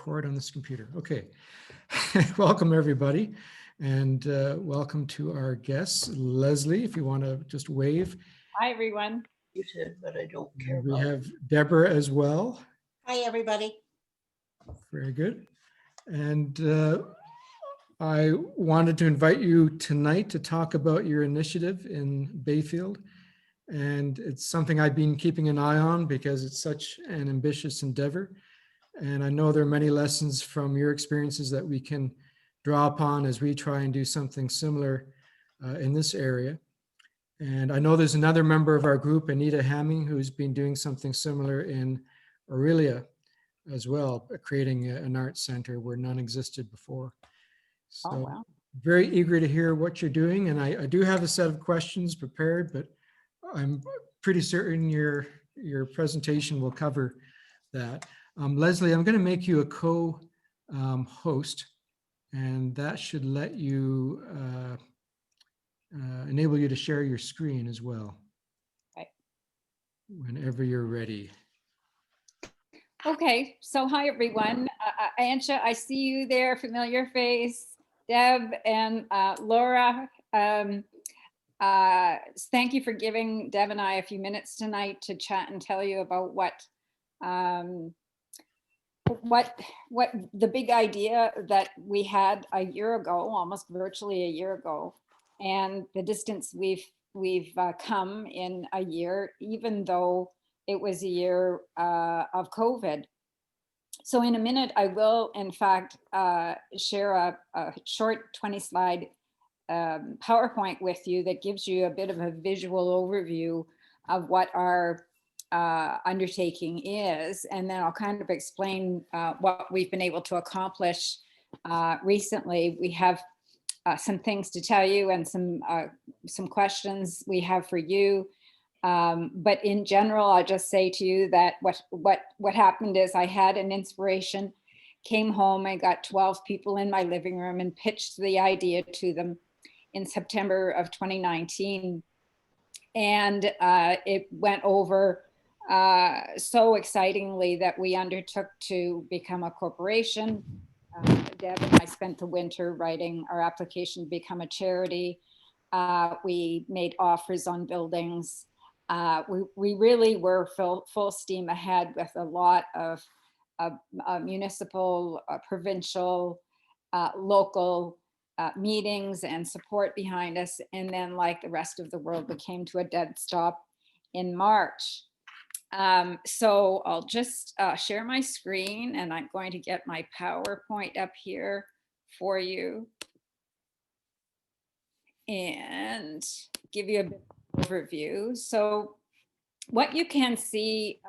record on this computer. Okay. Welcome, everybody. And welcome to our guests. Leslie, if you want to just wave. Hi, everyone. You said, but I don't care And we about have Deborah as well. Hi, everybody. Very good. And I wanted to invite you tonight to talk about your initiative in Bayfield. And it's something I've been keeping an eye on because it's such an ambitious endeavor. And I know there are many lessons from your experiences that we can draw upon as we try and do something similar in this area. And I know there's another member of our group, Anita Hamming, who's been doing something similar in Aurelia as well, creating an arts center where none existed before. So wow. very eager to hear what you're doing. And I do have a set of questions prepared, but I'm pretty certain your presentation will cover that. Leslie, I'm going to make you a co-host, and that should let you enable you to share your screen as well. Okay. Whenever you're ready. Okay, so hi, everyone. Ansha, I see you there, familiar face. Deb and Laura. Thank you for giving Deb and I a few minutes tonight to chat and tell you about what the big idea that we had a year ago, almost virtually a year ago, and the distance we've come in a year, even though it was a year of COVID. So in a minute, I will, in fact, share a short 20-slide PowerPoint with you that gives you a bit of a visual overview of what our undertaking is, and then I'll kind of explain what we've been able to accomplish recently. We have some things to tell you and some questions we have for you. But in general, I'll just say to you that what happened is I had an inspiration, came home, I got 12 people in my living room and pitched the idea to them in September of 2019. And it went over so excitingly that we undertook to become a corporation. Deb and I spent the winter writing our application to become a charity. We made offers on buildings. We really were full steam ahead with a lot of municipal, provincial, local meetings and support behind us. And then, like the rest of the world, we came to a dead stop in March. So I'll just share my screen, and I'm going to get my PowerPoint up here for you and give you a bit of overview. So what you can see,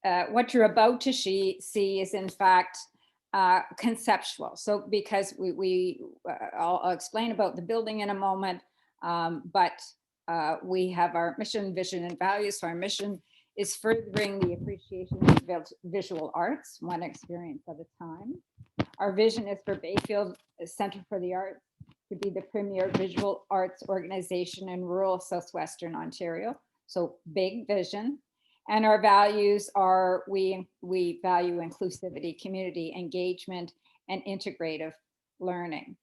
what you're about to see is in fact conceptual. So because I'll explain about the building in a moment, but we have our mission, vision, and values. So our mission is furthering the appreciation of visual arts, one experience at a time. Our vision is for Bayfield Center for the Arts to be the premier visual arts organization in rural Southwestern Ontario. So big vision. And our values are, we value inclusivity, community engagement, and integrative learning.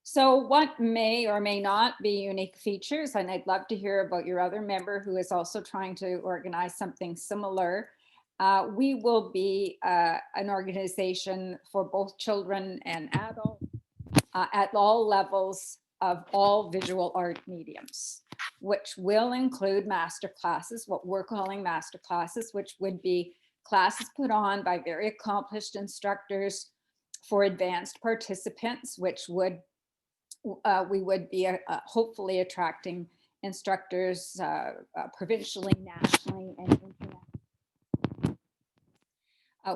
So what may or may not be unique features, and I'd love to hear about your other member who is also trying to organize something similar. We will be an organization for both children and adults at all levels of all visual art mediums, which will include master classes, what we're calling master classes, which would be classes put on by very accomplished instructors for advanced participants, which would we would be hopefully attracting instructors provincially, nationally, and internationally.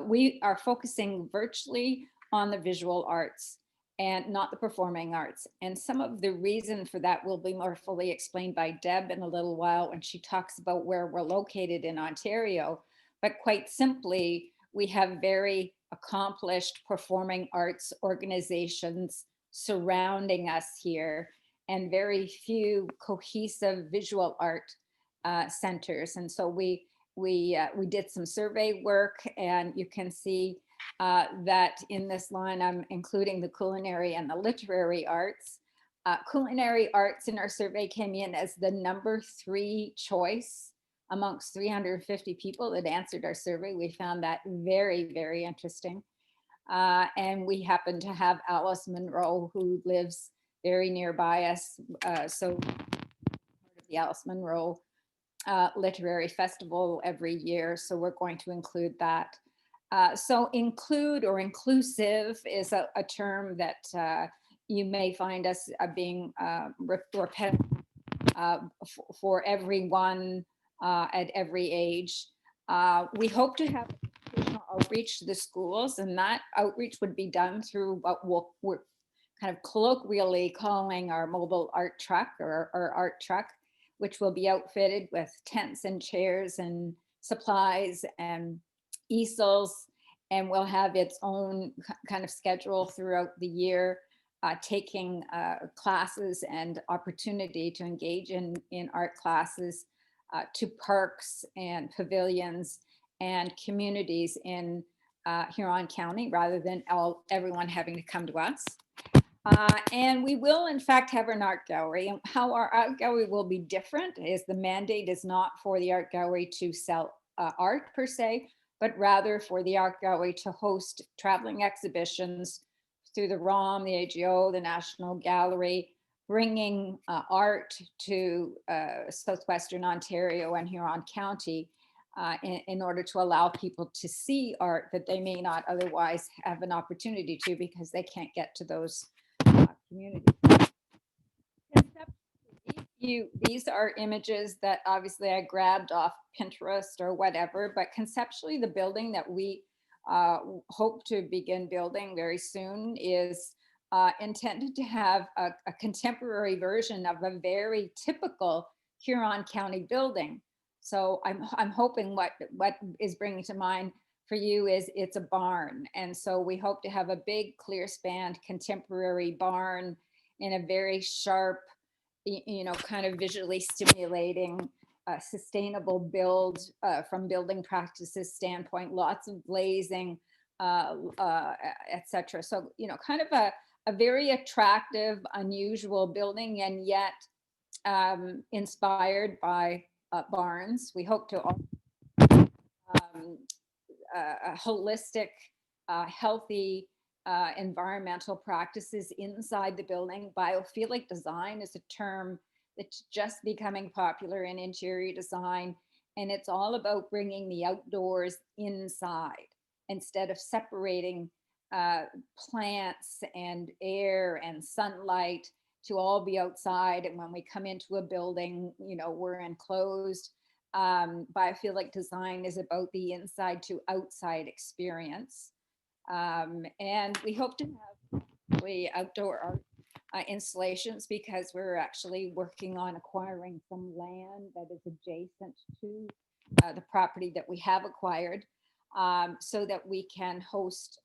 We are focusing virtually on the visual arts and not the performing arts. And some of the reason for that will be more fully explained by Deb in a little while when she talks about where we're located in Ontario. But quite simply, we have very accomplished performing arts organizations surrounding us here, and very few cohesive visual art centers. And so we did some survey work, and you can see that in this line, I'm including the culinary and the literary arts. Culinary arts in our survey came in as the number 3 choice amongst 350 people that answered our survey. We found that very, very interesting. And we happen to have Alice Munro, who lives very nearby us. So part of the Alice Munro Literary Festival every year. So we're going to include that. So include or inclusive is a term that you may find us being repetitive for everyone at every age. We hope to have educational outreach to the schools, and that outreach would be done through what we're kind of colloquially calling our mobile art truck or art truck, which will be outfitted with tents and chairs and supplies and easels, and will have its own kind of schedule throughout the year, taking classes and opportunity to engage in art classes to parks and pavilions and communities in Huron County, rather than everyone having to come to us. And we will, in fact, have an art gallery. And how our art gallery will be different is the mandate is not for the art gallery to sell art per se, but rather for the art gallery to host traveling exhibitions through the ROM, the AGO, the National Gallery, bringing art to Southwestern Ontario and Huron County in order to allow people to see art that they may not otherwise have an opportunity to because they can't get to those communities. These are images that obviously I grabbed off Pinterest or whatever, but conceptually the building that we hope to begin building very soon is intended to have a contemporary version of a very typical Huron County building. So I'm hoping what is bringing to mind for you is it's a barn. And so we hope to have a big clear spanned contemporary barn in a very sharp, kind of visually stimulating, sustainable build from building practices standpoint, lots of glazing, etc. So, kind of a very attractive, unusual building, and yet inspired by barns. We hope to holistic, healthy environmental practices inside the building. Biophilic design is a term that's just becoming popular in interior design, and it's all about bringing the outdoors inside instead of separating plants and air and sunlight to all be outside. And when we come into a building, we're enclosed. Biophilic design is about the inside to outside experience. And we hope to have outdoor art installations because we're actually working on acquiring some land that is adjacent to the property that we have acquired, so that we can host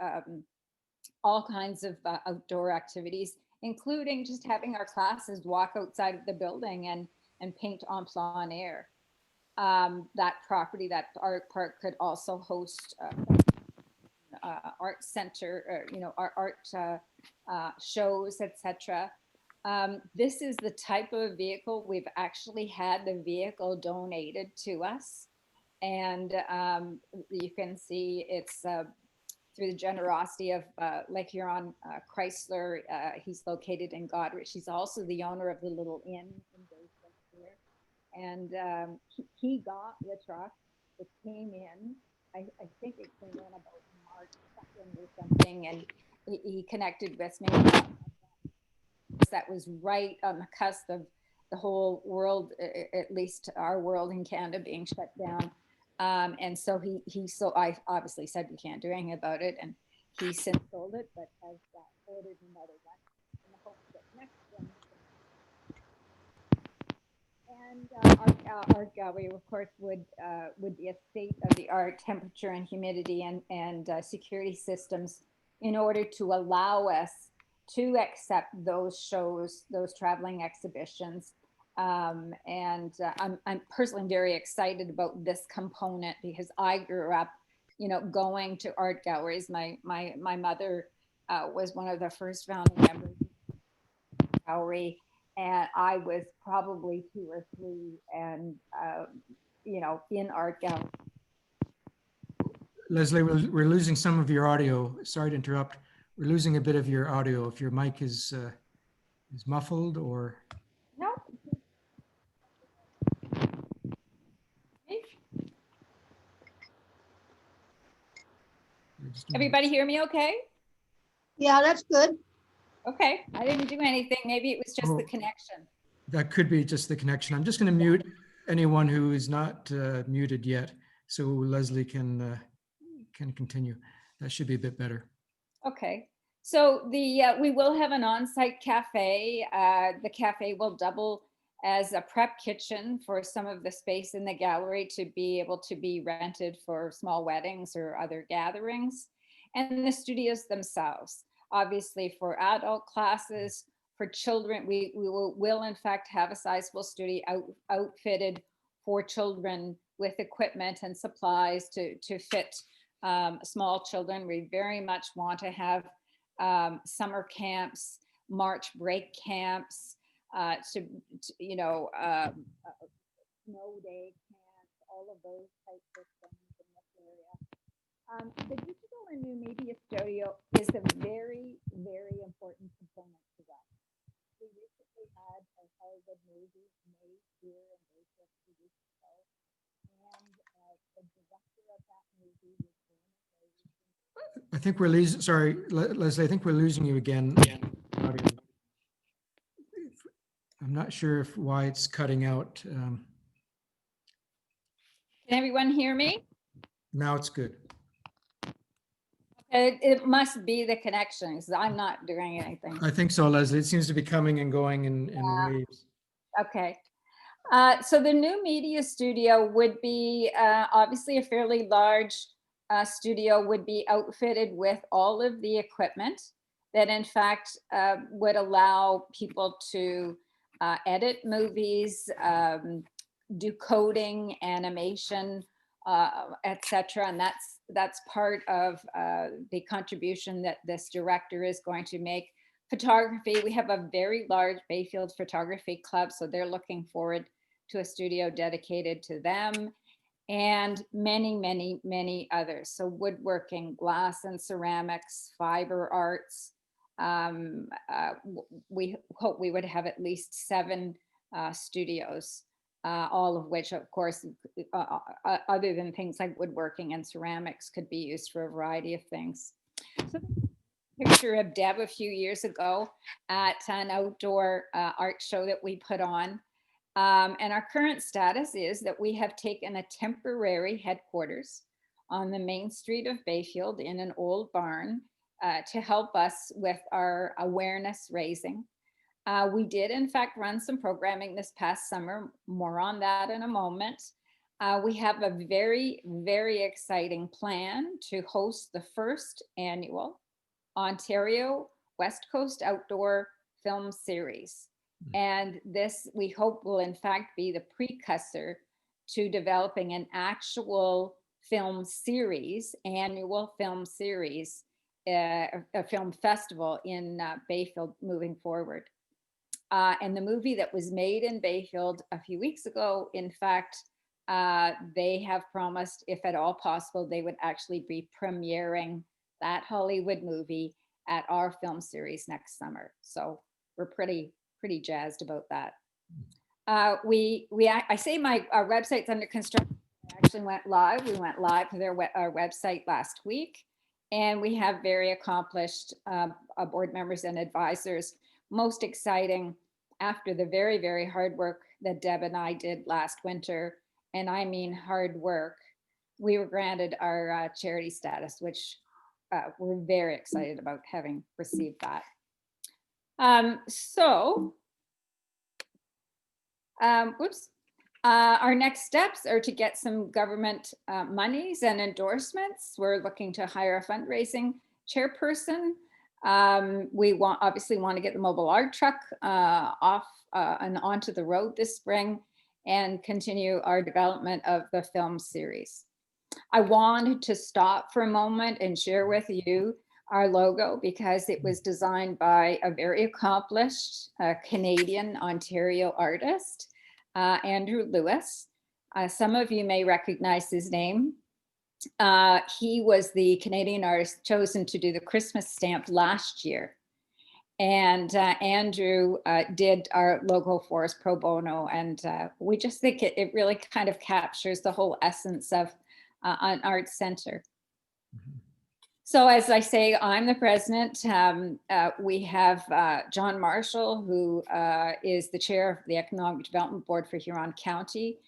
all kinds of outdoor activities, including just having our classes walk outside of the building and paint en plein air. That property, that art park, could also host art center, art shows, etc. This is the type of vehicle we've actually had the vehicle donated to us, and you can see it's through the generosity of Lake Huron Chrysler. He's located in Goderich. He's also the owner of the little inn in Bayfront here. And he got the truck. It came in. I think it came in about March 2nd or something. And he connected with me. That was right on the cusp of the whole world, at least our world in Canada, being shut down. And so I obviously said we can't do anything about it, and he since sold it, but has ordered another one in the hope that next one. And our gallery, of course, would be a state-of-the-art temperature and humidity and security systems in order to allow us to accept those shows, those traveling exhibitions. I'm personally very excited about this component because I grew up, going to art galleries. My mother was one of the first founding members of the gallery, and I was probably 2 or 3, and in art gallery. Leslie, we're losing some of your audio. Sorry to interrupt. We're losing a bit of your audio. If your mic is muffled or. No. Everybody hear me okay? Yeah, that's good. Okay, I didn't do anything. Maybe it was just the Oh. connection. That could be just the connection. I'm just going to mute anyone who is not muted yet, so Leslie can continue. That should be a bit better. Okay, so we will have an on-site cafe. The cafe will double as a prep kitchen for some of the space in the gallery to be able to be rented for small weddings or other gatherings. And the studios themselves, obviously for adult classes, for children, we will in fact have a sizable studio outfitted for children with equipment and supplies to fit small children. We very much want to have summer camps, March break camps, snow day camps, all of those types of things in this area. The digital and new media studio is a very, very important component to that. We recently had a Hollywood movie made here in Bayfield 2 weeks ago, and the director of that movie was I think we're losing, sorry, Leslie, I think we're losing you again. I'm not sure why it's cutting out. Can everyone hear me? Now it's good. It must be the connection because I'm not doing anything. I think so, Leslie. It seems to be coming and going in waves. Okay. So the new media studio would be obviously a fairly large studio, would be outfitted with all of the equipment that in fact would allow people to edit movies, do coding, animation, etc. And that's part of the contribution that this director is going to make. Photography, we have a very large Bayfield photography club, so they're looking forward to a studio dedicated to them, and many, many, many others. So woodworking, glass and ceramics, fiber arts. We hope we would have at least 7 studios, all of which, of course, other than things like woodworking and ceramics, could be used for a variety of things. So, picture of Deb a few years ago at an outdoor art show that we put on. And our current status is that we have taken a temporary headquarters on the main street of Bayfield in an old barn to help us with our awareness raising. We did in fact run some programming this past summer, more on that in a moment. We have a very, very exciting plan to host the first annual Ontario West Coast Outdoor Film Series. And this, we hope, will in fact be the precursor to developing an actual film series, annual film series, a film festival in Bayfield moving forward. And the movie that was made in Bayfield a few weeks ago, in fact, they have promised, if at all possible, they would actually be premiering that Hollywood movie at our film series next summer. So we're pretty jazzed about that. I say our website's under construction. We actually went live. We went live to our website last week, and we have very accomplished board members and advisors. Most exciting, after the very, very hard work that Deb and I did last winter, and I mean hard work, we were granted our charity status, which we're very excited about having received that. Our next steps are to get some government monies and endorsements. We're looking to hire a fundraising chairperson. We obviously want to get the mobile art truck off and onto the road this spring and continue our development of the film series. I wanted to stop for a moment and share with you our logo because it was designed by a very accomplished Canadian Ontario artist, Andrew Lewis. Some of you may recognize his name. He was the Canadian artist chosen to do the Christmas stamp last year. And Andrew did our logo for us pro bono. And we just think it really kind of captures the whole essence of an art center. So as I say, I'm the president. We have John Marshall, who is the chair of the Economic Development Board for Huron County.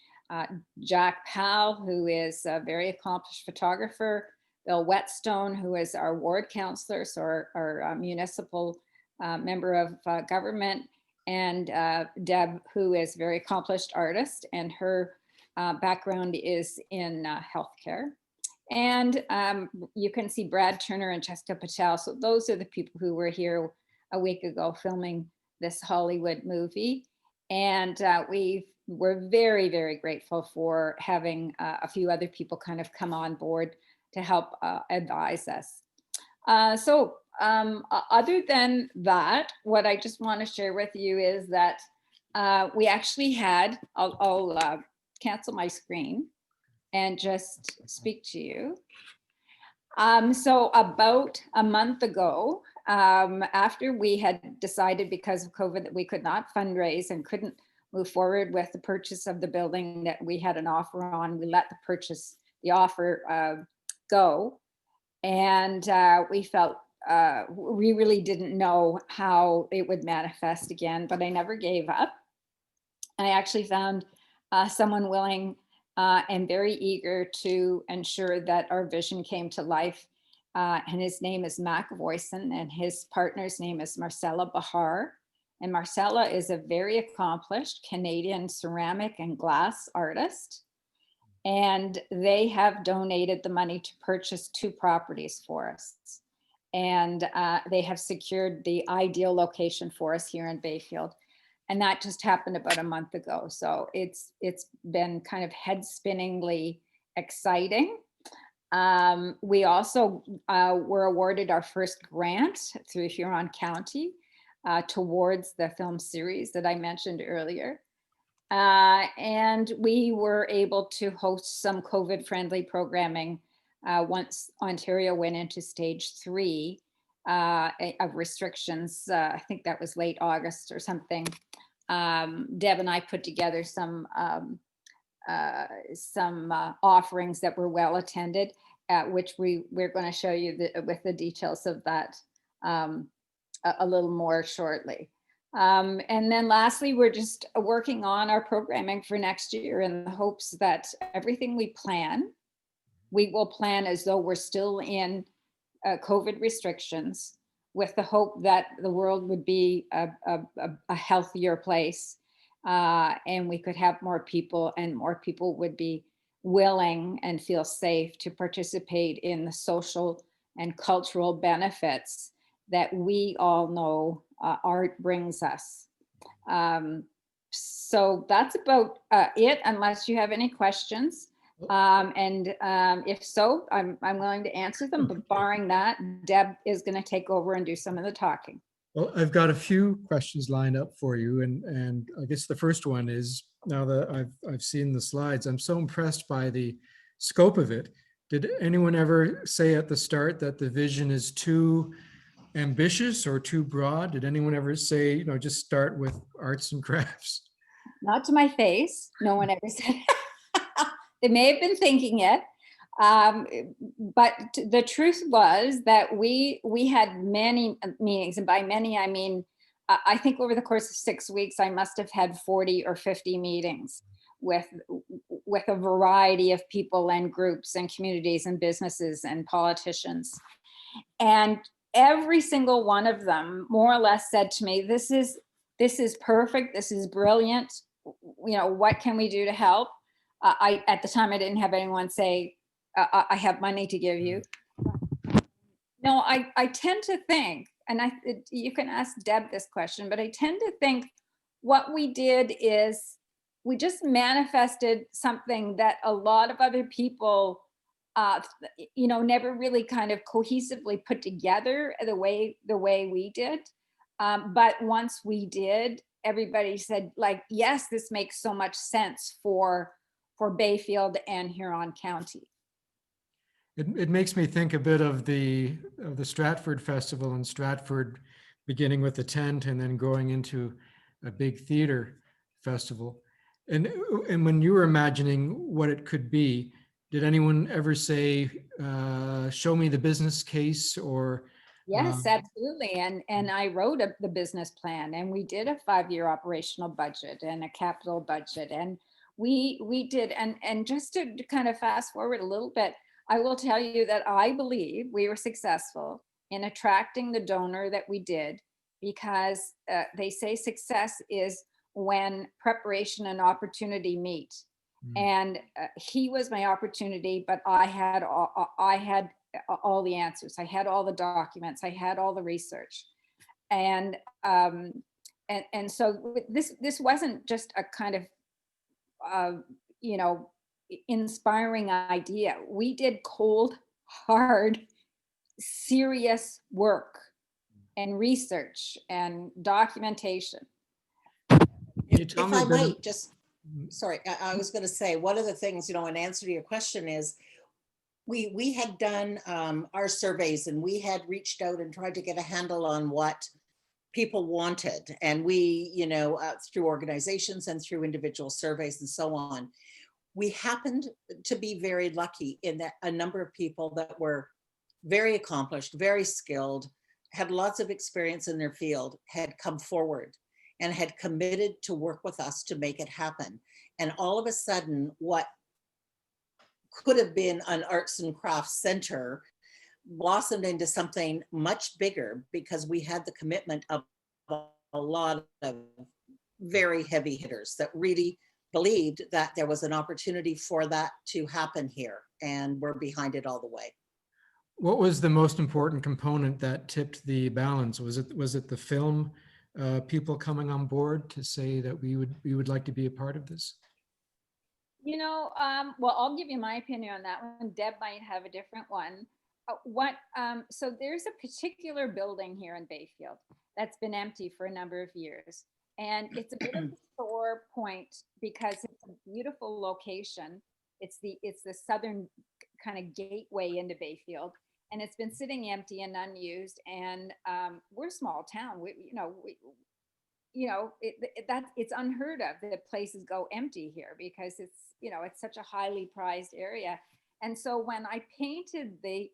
Jack Powell, who is a very accomplished photographer. Bill Whetstone, who is our ward councillor, so our municipal member of government. And Deb, who is a very accomplished artist, and her background is in healthcare. And you can see Brad Turner and Jessica Patel. So those are the people who were here a week ago filming this Hollywood movie. And we're very, very grateful for having a few other people kind of come on board to help advise us. Other than that, what I just want to share with you is that we actually had, I'll cancel my screen and just speak to you. So about a month ago, after we had decided because of COVID that we could not fundraise and couldn't move forward with the purchase of the building that we had an offer on, we let the offer go. And we felt we really didn't know how it would manifest again, but I never gave up. I actually found someone willing and very eager to ensure that our vision came to life. And his name is Mac Voisin, and his partner's name is Marcella Bahar. And Marcella is a very accomplished Canadian ceramic and glass artist. And they have donated the money to purchase 2 properties for us. And they have secured the ideal location for us here in Bayfield. And that just happened about a month ago. So it's been kind of head-spinningly exciting. We also were awarded our first grant through Huron County towards the film series that I mentioned earlier. And we were able to host some COVID-friendly programming once Ontario went into stage 3 of restrictions. I think that was late August or something. Deb and I put together some offerings that were well attended, which we're going to show you with the details of that a little more shortly. And then lastly, we're just working on our programming for next year in the hopes that everything we will plan as though we're still in COVID restrictions, with the hope that the world would be a healthier place and we could have more people, and more people would be willing and feel safe to participate in the social and cultural benefits that we all know art brings us. So that's about it, unless you have any questions. If so, I'm willing to answer them, but barring that, Deb is going to take over and do some of the talking. Well, I've got a few questions lined up for you, and I guess the first one is, now that I've seen the slides, I'm so impressed by the scope of it. Did anyone ever say at the start that the vision is too ambitious or too broad? Did anyone ever say, just start with arts and crafts? Not to my face. No one ever said. They may have been thinking it. But the truth was that we had many meetings, and by many, I mean, I think over the course of 6 weeks, I must have had 40 or 50 meetings with a variety of people and groups and communities and businesses and politicians. And every single one of them more or less said to me, this is perfect. This is brilliant. What can we do to help? At the time, I didn't have anyone say, I have money to give you. No, I tend to think, and you can ask Deb this question, but I tend to think what we did is we just manifested something that a lot of other people never really kind of cohesively put together the way we did. But once we did, everybody said, like, yes, this makes so much sense for Bayfield and Huron County. It makes me think a bit of the Stratford Festival in Stratford, beginning with the tent and then going into a big theater festival. And when you were imagining what it could be, did anyone ever say, show me the business case, or? Yes, absolutely. And I wrote the business plan, and we did a 5-year operational budget and a capital budget. And we did, and just to kind of fast forward a little bit, I will tell you that I believe we were successful in attracting the donor that we did, because they say success is when preparation and opportunity meet. And he was my opportunity, but I had all the answers. I had all the documents. I had all the research, and so this wasn't just a kind of inspiring idea. We did cold, hard, serious work and research and documentation. If I might just, sorry, I was going to say, one of the things, in answer to your question is, we had done our surveys, and we had reached out and tried to get a handle on what people wanted. And we, through organizations and through individual surveys and so on, we happened to be very lucky in that a number of people that were very accomplished, very skilled, had lots of experience in their field, had come forward and had committed to work with us to make it happen. And all of a sudden, what could have been an arts and crafts center blossomed into something much bigger, because we had the commitment of a lot of very heavy hitters that really believed that there was an opportunity for that to happen here, and we're behind it all the way. What was the most important component that tipped the balance? Was it the film people coming on board to say that we would like to be a part of this? Well, I'll give you my opinion on that one. Deb might have a different one. So there's a particular building here in Bayfield that's been empty for a number of years. And it's a bit of a sore point because it's a beautiful location. It's the southern kind of gateway into Bayfield, and it's been sitting empty and unused. And we're a small town. It's unheard of that places go empty here, because it's such a highly prized area. And so when I painted the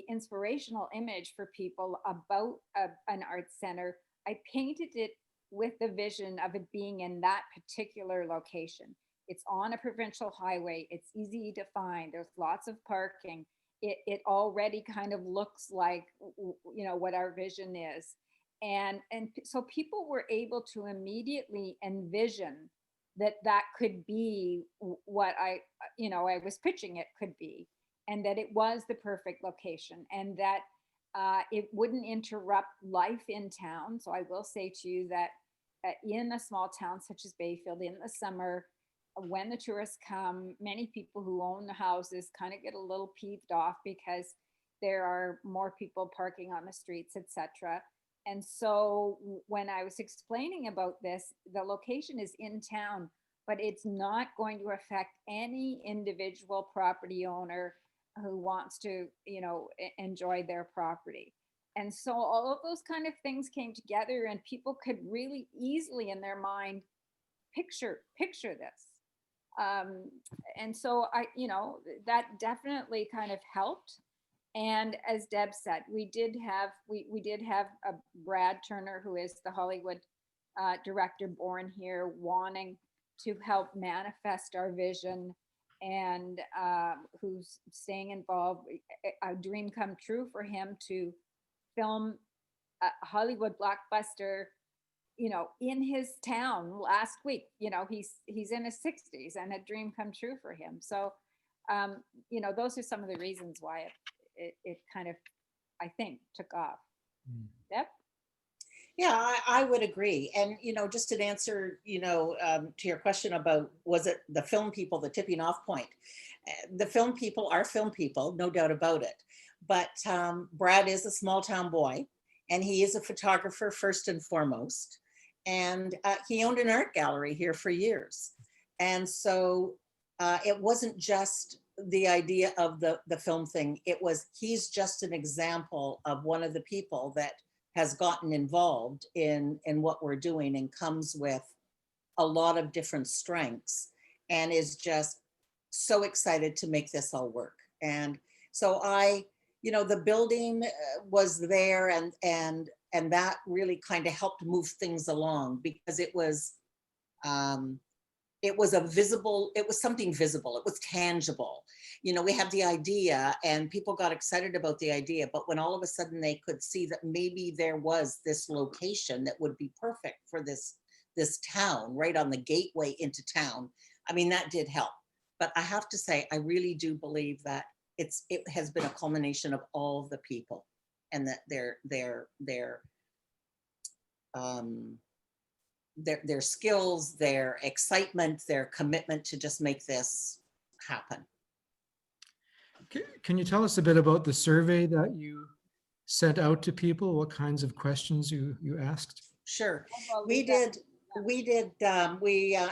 inspirational image for people about an arts center, I painted it with the vision of it being in that particular location. It's on a provincial highway. It's easy to find. There's lots of parking. It already kind of looks like, what our vision is. And so people were able to immediately envision that could be what I was pitching it could be, and that it was the perfect location, and that it wouldn't interrupt life in town. So I will say to you that in a small town such as Bayfield, in the summer, when the tourists come, many people who own the houses kind of get a little peeved off because there are more people parking on the streets, etc. And so when I was explaining about this, the location is in town, but it's not going to affect any individual property owner who wants to, enjoy their property. And so all of those kind of things came together, and people could really easily in their mind picture this. And so that definitely kind of helped. And as Deb said, we did have a Brad Turner, who is the Hollywood director, born here, wanting to help manifest our vision, and who's staying involved. A dream come true for him to film a Hollywood blockbuster, in his town last week. He's in his 60s, and a dream come true for him. So, those are some of the reasons why it kind of, I think, took off. Yep. Yeah, I would agree. And, just an answer, to your question about, was it the film people, the tipping off point? The film people are film people, no doubt about it. But Brad is a small town boy, and he is a photographer first and foremost. And he owned an art gallery here for years. And so it wasn't just the idea of the film thing. It was, he's just an example of one of the people that has gotten involved in what we're doing and comes with a lot of different strengths and is just so excited to make this all work. And so the building was there, and that really kind of helped move things along, because it was something visible, it was tangible. We had the idea and people got excited about the idea, but when all of a sudden they could see that maybe there was this location that would be perfect for this town, right on the gateway into town, I mean, that did help. But I have to say, I really do believe that it has been a culmination of all the people, and that their skills, their excitement, their commitment to just make this happen. Can you tell us a bit about the survey that you sent out to people? What kinds of questions you asked? Sure. Well, We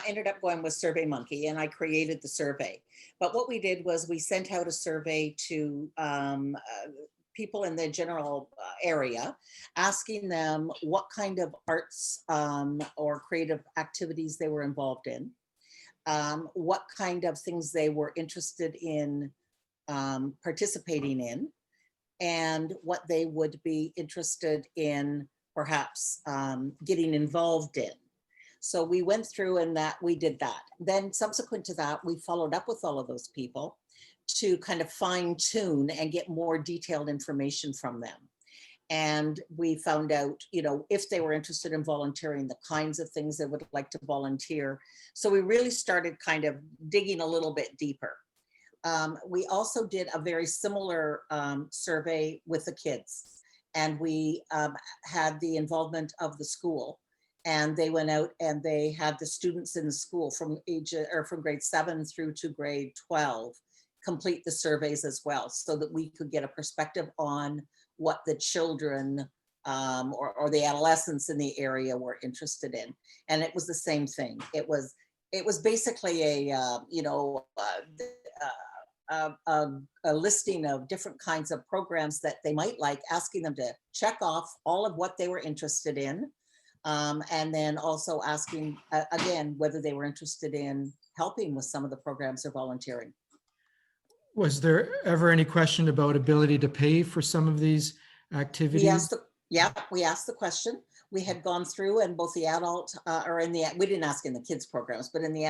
ended up going with SurveyMonkey, and I created the survey. But what we did was we sent out a survey to people in the general area, asking them what kind of arts or creative activities they were involved in, what kind of things they were interested in participating in, and what they would be interested in perhaps getting involved in. So we went through and we did that. Then subsequent to that, we followed up with all of those people to kind of fine tune and get more detailed information from them. And we found out, if they were interested in volunteering, the kinds of things they would like to volunteer. So we really started kind of digging a little bit deeper. We also did a very similar survey with the kids, and we had the involvement of the school. And they went out and they had the students in the school from grade 7 through to grade 12 complete the surveys as well, so that we could get a perspective on what the children or the adolescents in the area were interested in. And it was the same thing. It was basically a listing of different kinds of programs that they might like, asking them to check off all of what they were interested in. And then also asking again whether they were interested in helping with some of the programs or volunteering. Was there ever any question about ability to pay for some of these activities? We asked the question. We had gone through, and both the adult we didn't ask in the kids programs, but in the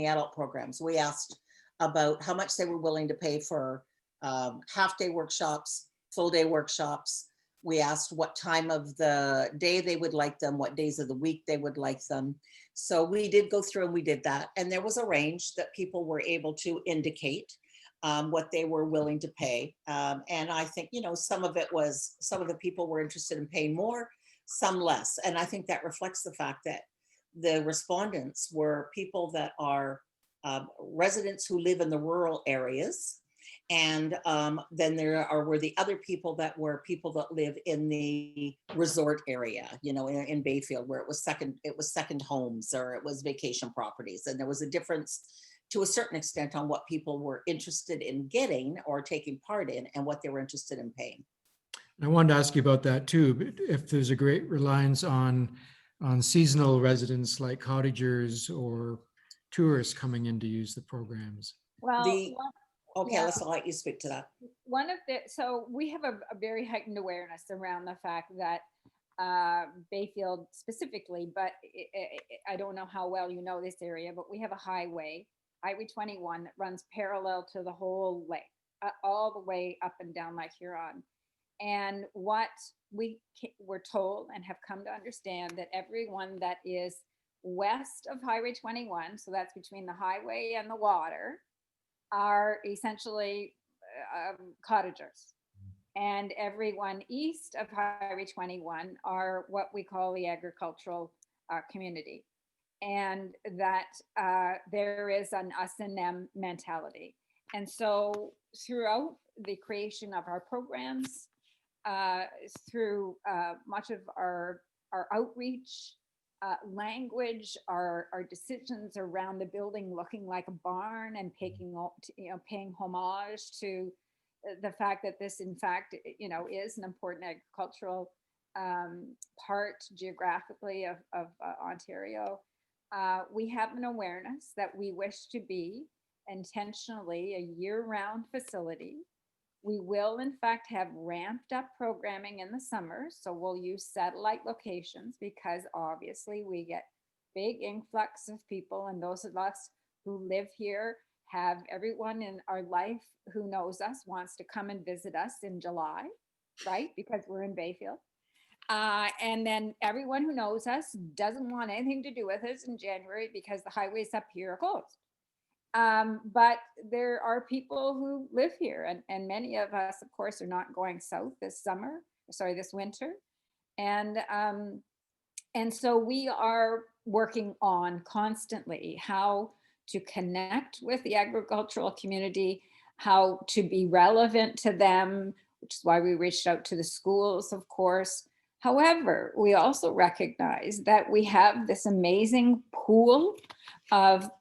adult programs, we asked about how much they were willing to pay for half-day workshops, full-day workshops. We asked what time of the day they would like them, what days of the week they would like them. So we did go through and we did that. And there was a range that people were able to indicate what they were willing to pay. And I think, some of the people were interested in paying more, some less. And I think that reflects the fact that the respondents were people that are residents who live in the rural areas. And then were the other people that were people that live in the resort area, in Bayfield, where it was second homes, or it was vacation properties. And there was a difference to a certain extent on what people were interested in getting or taking part in, and what they were interested in paying. I wanted to ask you about that too, but if there's a great reliance on seasonal residents like cottagers or tourists coming in to use the programs. Well, let's let you speak to that. So we have a very heightened awareness around the fact that Bayfield specifically, but I don't know how well you know this area, but we have a highway 21 that runs parallel to the whole lake, all the way up and down Lake Huron. And what we were told and have come to understand, that everyone that is west of Highway 21, so that's between the highway and the water, are essentially cottagers. And everyone east of Highway 21 are what we call the agricultural community. and that there is an us and them mentality. And so throughout the creation of our programs, through much of our outreach, language, our decisions around the building looking like a barn and paying homage to the fact that this, in fact, is an important agricultural part geographically of Ontario. We have an awareness that we wish to be intentionally a year-round facility. We will, in fact, have ramped up programming in the summer. So we'll use satellite locations because obviously we get big influx of people, and those of us who live here have everyone in our life who knows us wants to come and visit us in July, right? Because we're in Bayfield. And then everyone who knows us doesn't want anything to do with us in January because the highways up here are closed. But there are people who live here, and many of us, of course, are not going south this winter. And so we are working on constantly how to connect with the agricultural community, how to be relevant to them, which is why we reached out to the schools, of course. However, we also recognize that we have this amazing pool of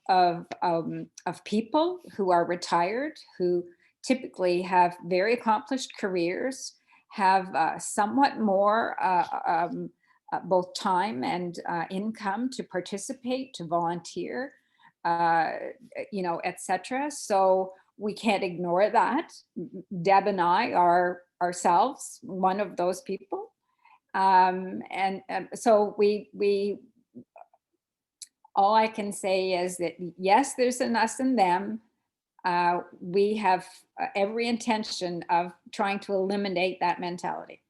people who are retired, who typically have very accomplished careers, have somewhat more both time and income to participate, to volunteer, etc. So we can't ignore that. Deb and I are ourselves one of those people. So we all I can say is that yes, there's an us and them. We have every intention of trying to eliminate that mentality.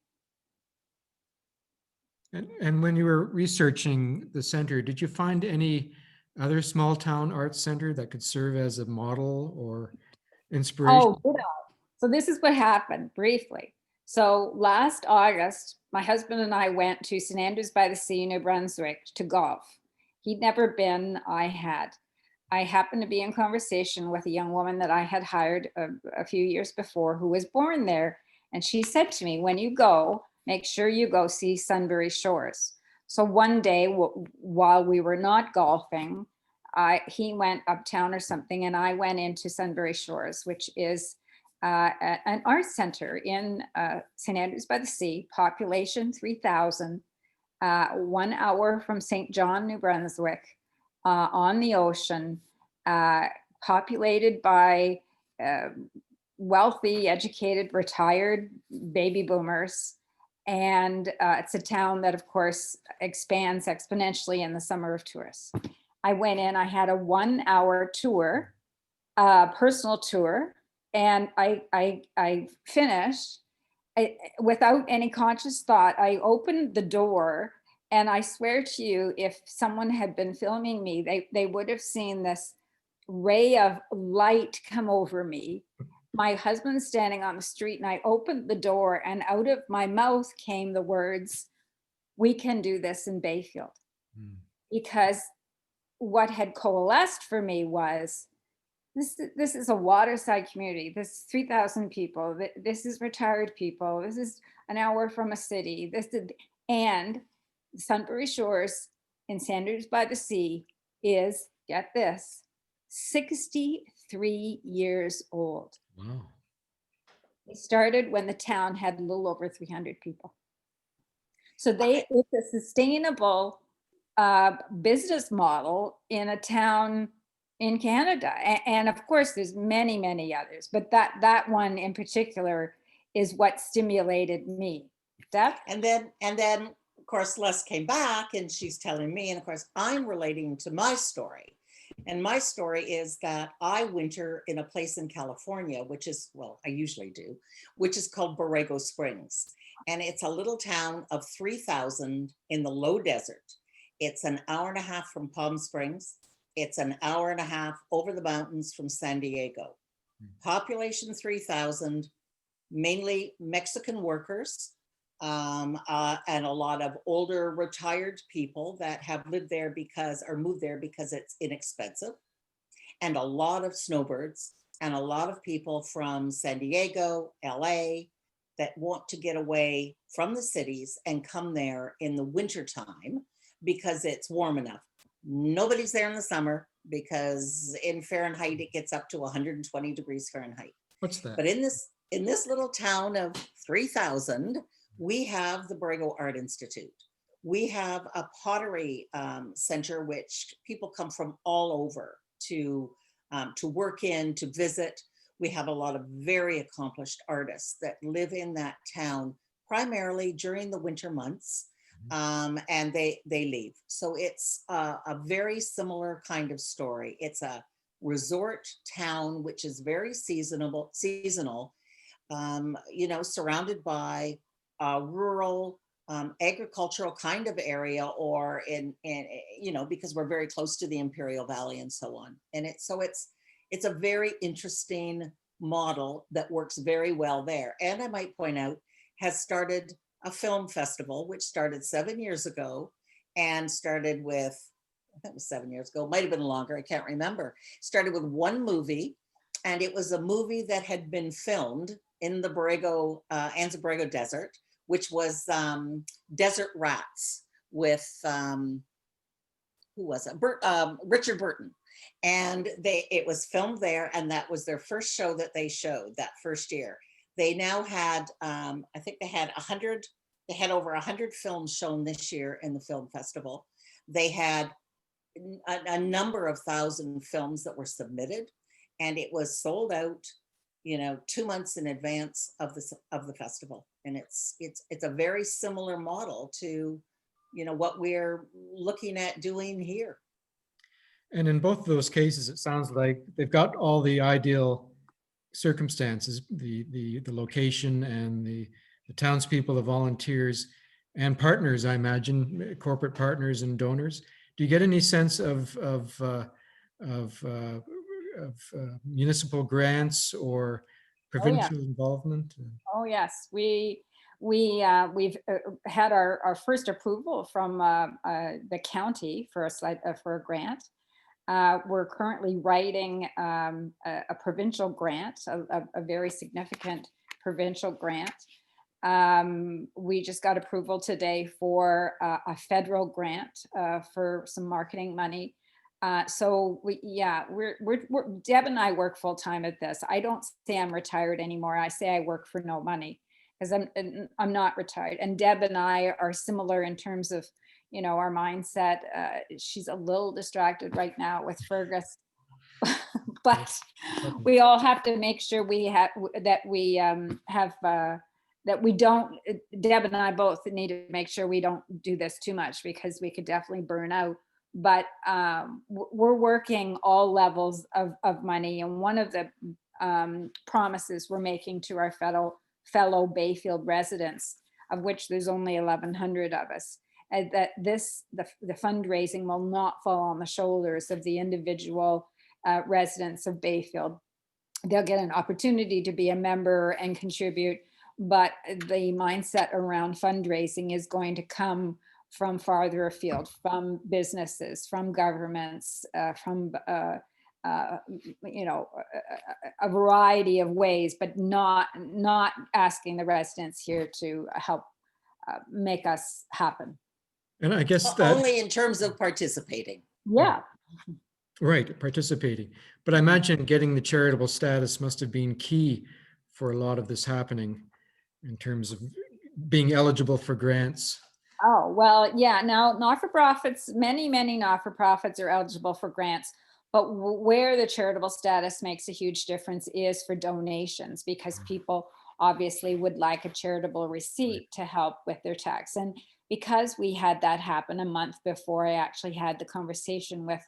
And when you were researching the center, did you find any other small town arts center that could serve as a model or inspiration? Oh, so this is what happened briefly. So last August, my husband and I went to St. Andrews by the Sea, New Brunswick to golf. He'd never been, I had. I happened to be in conversation with a young woman that I had hired a few years before who was born there. And she said to me, when you go, make sure you go see Sunbury Shores. So one day while we were not golfing, he went uptown or something, and I went into Sunbury Shores, which is an arts center in St. Andrews by the Sea, population 3,000, 1 hour from St. John, New Brunswick, on the ocean, populated by wealthy, educated, retired baby boomers. And it's a town that, of course, expands exponentially in the summer of tourists. I went in, I had a 1 hour tour, personal tour, and I finished without any conscious thought. I opened the door, and I swear to you, if someone had been filming me, they would have seen this ray of light come over me. My husband's standing on the street, and I opened the door, and out of my mouth came the words, "We can do this in Bayfield." Because what had coalesced for me was, this is a waterside community. This is 3,000 people. This is retired people. This is an hour from a city. And Sunbury Shores in St. Andrews by the Sea is, get this, 63 years old. Wow. It started when the town had a little over 300 people. So it's a sustainable business model in a town in Canada. And of course, there's many, many others, but that one in particular is what stimulated me. Deb? And then, of course, Les came back and she's telling me, and of course, I'm relating to my story. And my story is that I winter in a place in California, which is, well, I usually do, which is called Borrego Springs. And it's a little town of 3,000 in the low desert. It's an hour and a half from Palm Springs. It's an hour and a half over the mountains from San Diego. Population 3,000, mainly Mexican workers and a lot of older retired people that have lived there because, or moved there because it's inexpensive, and a lot of snowbirds, and a lot of people from San Diego, LA, that want to get away from the cities and come there in the winter time because it's warm enough. Nobody's there in the summer because in Fahrenheit it gets up to 120 degrees Fahrenheit. What's that? But in this little town of 3,000, we have the Borrego Art Institute. We have a pottery center, which people come from all over to work in, to visit. We have a lot of very accomplished artists that live in that town, primarily during the winter months, and they leave. So it's a very similar kind of story. It's a resort town, which is very seasonal, you know, surrounded by rural agricultural kind of area, or in you know, because we're very close to the Imperial Valley and so on. And it's a very interesting model that works very well there. And I might point out, has started a film festival, which started 7 years ago, and started with, I think it was 7 years ago, might have been longer, I can't remember. Started with one movie, and it was a movie that had been filmed in the Borrego, Anza Borrego Desert, which was Desert Rats with, who was it? Richard Burton. And it was filmed there, and that was their first show that they showed that first year. They now had, I think they had over 100 films shown this year in the film festival. They had a number of thousand films that were submitted, and it was sold out, you know, 2 months in advance of the festival. And it's a very similar model to, you know, what we're looking at doing here. And in both of those cases, it sounds like they've got all the ideal circumstances, the location and the townspeople, the volunteers and partners, I imagine, corporate partners and donors. Do you get any sense of municipal grants or provincial involvement? Oh yes, we've had our first approval from the county for a grant. We're currently writing a provincial grant, a very significant provincial grant. We just got approval today for a federal grant for some marketing money. So Deb and I work full time at this. I don't say I'm retired anymore. I say I work for no money, because I'm not retired. And Deb and I are similar in terms of, you know, our mindset. She's a little distracted right now with Fergus, but we all have to make sure that we don't, Deb and I both need to make sure we don't do this too much, because we could definitely burn out. But we're working all levels of money. And one of the promises we're making to our fellow Bayfield residents, of which there's only 1,100 of us, that the fundraising will not fall on the shoulders of the individual residents of Bayfield. They'll get an opportunity to be a member and contribute, but the mindset around fundraising is going to come from farther afield, from businesses, from governments, from you know, a variety of ways, but not asking the residents here to help make us happen. And I guess that only in terms of participating. Yeah. Right, participating. But I imagine getting the charitable status must have been key for a lot of this happening in terms of being eligible for grants. Oh, well, yeah. Now, not-for-profits, many not-for-profits are eligible for grants, but where the charitable status makes a huge difference is for donations, because people obviously would like a charitable receipt to help with their tax. And because we had that happen a month before I actually had the conversation with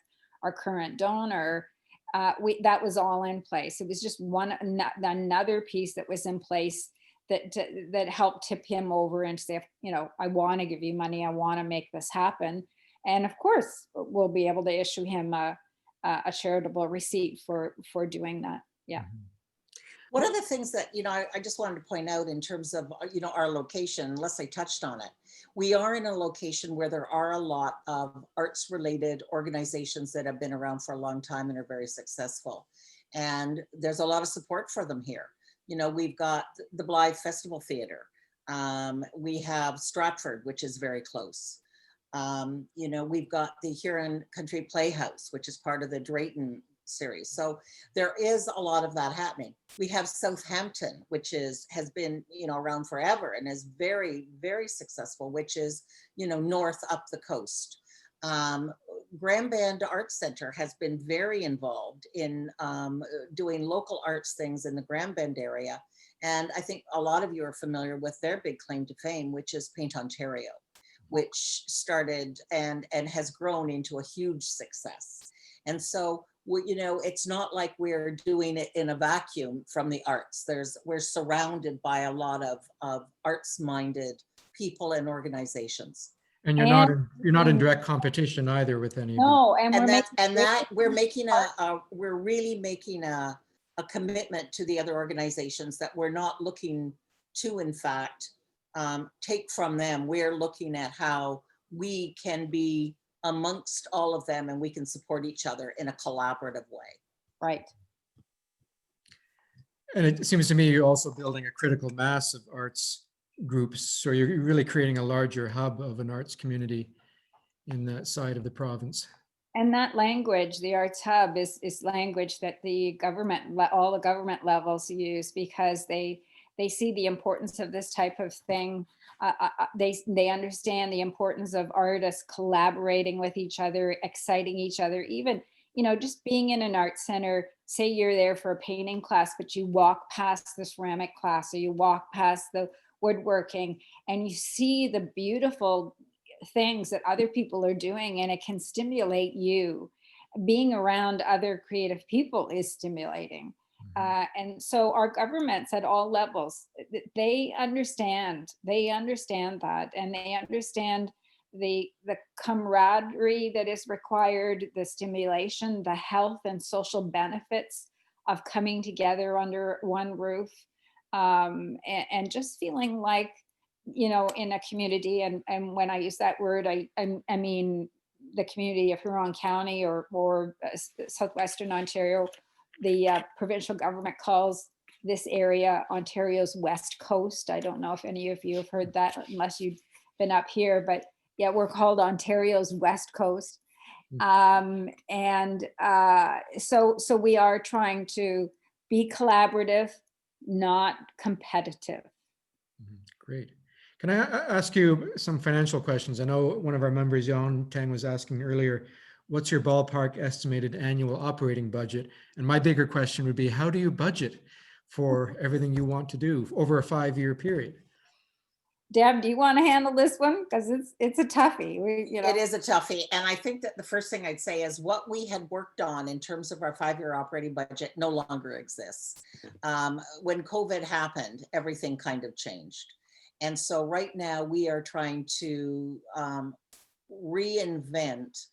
our current donor, that was all in place. It was just another piece that was in place that helped tip him over and say, you know, I want to give you money. I want to make this happen. And of course, we'll be able to issue him a charitable receipt for doing that. Yeah. One of the things that, I just wanted to point out in terms of, our location, unless I touched on it, we are in a location where there are a lot of arts related organizations that have been around for a long time and are very successful. And there's a lot of support for them here. We've got the Blythe Festival Theater. We have Stratford, which is very close. We've got the Huron Country Playhouse, which is part of the Drayton series. So there is a lot of that happening. We have Southampton, which has been, around forever and is very, very successful, which is, north up the coast. Grand Band Arts Center has been very involved in doing local arts things in the Grand Bend area. And I think a lot of you are familiar with their big claim to fame, which is Paint Ontario, which started and has grown into a huge success. And so, it's not like we're doing it in a vacuum from the arts. We're surrounded by a lot of arts-minded people and organizations. And you're not in direct competition either with any of them. No, we're really making a commitment to the other organizations that we're not looking to, in fact, take from them. We're looking at how we can be amongst all of them and we can support each other in a collaborative way. Right. And it seems to me you're also building a critical mass of arts groups. So you're really creating a larger hub of an arts community in that side of the province. And that language, the Arts Hub, is language that all the government levels use because they see the importance of this type of thing. They understand the importance of artists collaborating with each other, exciting each other. Even, just being in an art center, say you're there for a painting class, but you walk past the ceramic class or you walk past the woodworking and you see the beautiful things that other people are doing, and it can stimulate you. Being around other creative people is stimulating. And so our governments at all levels, they understand that, and they understand the camaraderie that is required, the stimulation, the health and social benefits of coming together under one roof, and just feeling like, in a community. And when I use that word, I mean the community of Huron County or Southwestern Ontario. The provincial government calls this area Ontario's West Coast. I don't know if any of you have heard that unless you've been up here, but yeah, we're called Ontario's West Coast. So we are trying to be collaborative, not competitive. Great. Can I ask you some financial questions? I know one of our members, Yon Tang, was asking earlier, what's your ballpark estimated annual operating budget? And my bigger question would be, how do you budget for everything you want to do over a 5-year period? Deb, do you want to handle this one? Because it's a toughie. It is a toughie. And I think that the first thing I'd say is what we had worked on in terms of our 5-year operating budget no longer exists. When COVID happened, everything kind of changed. And so right now we are trying to reinvent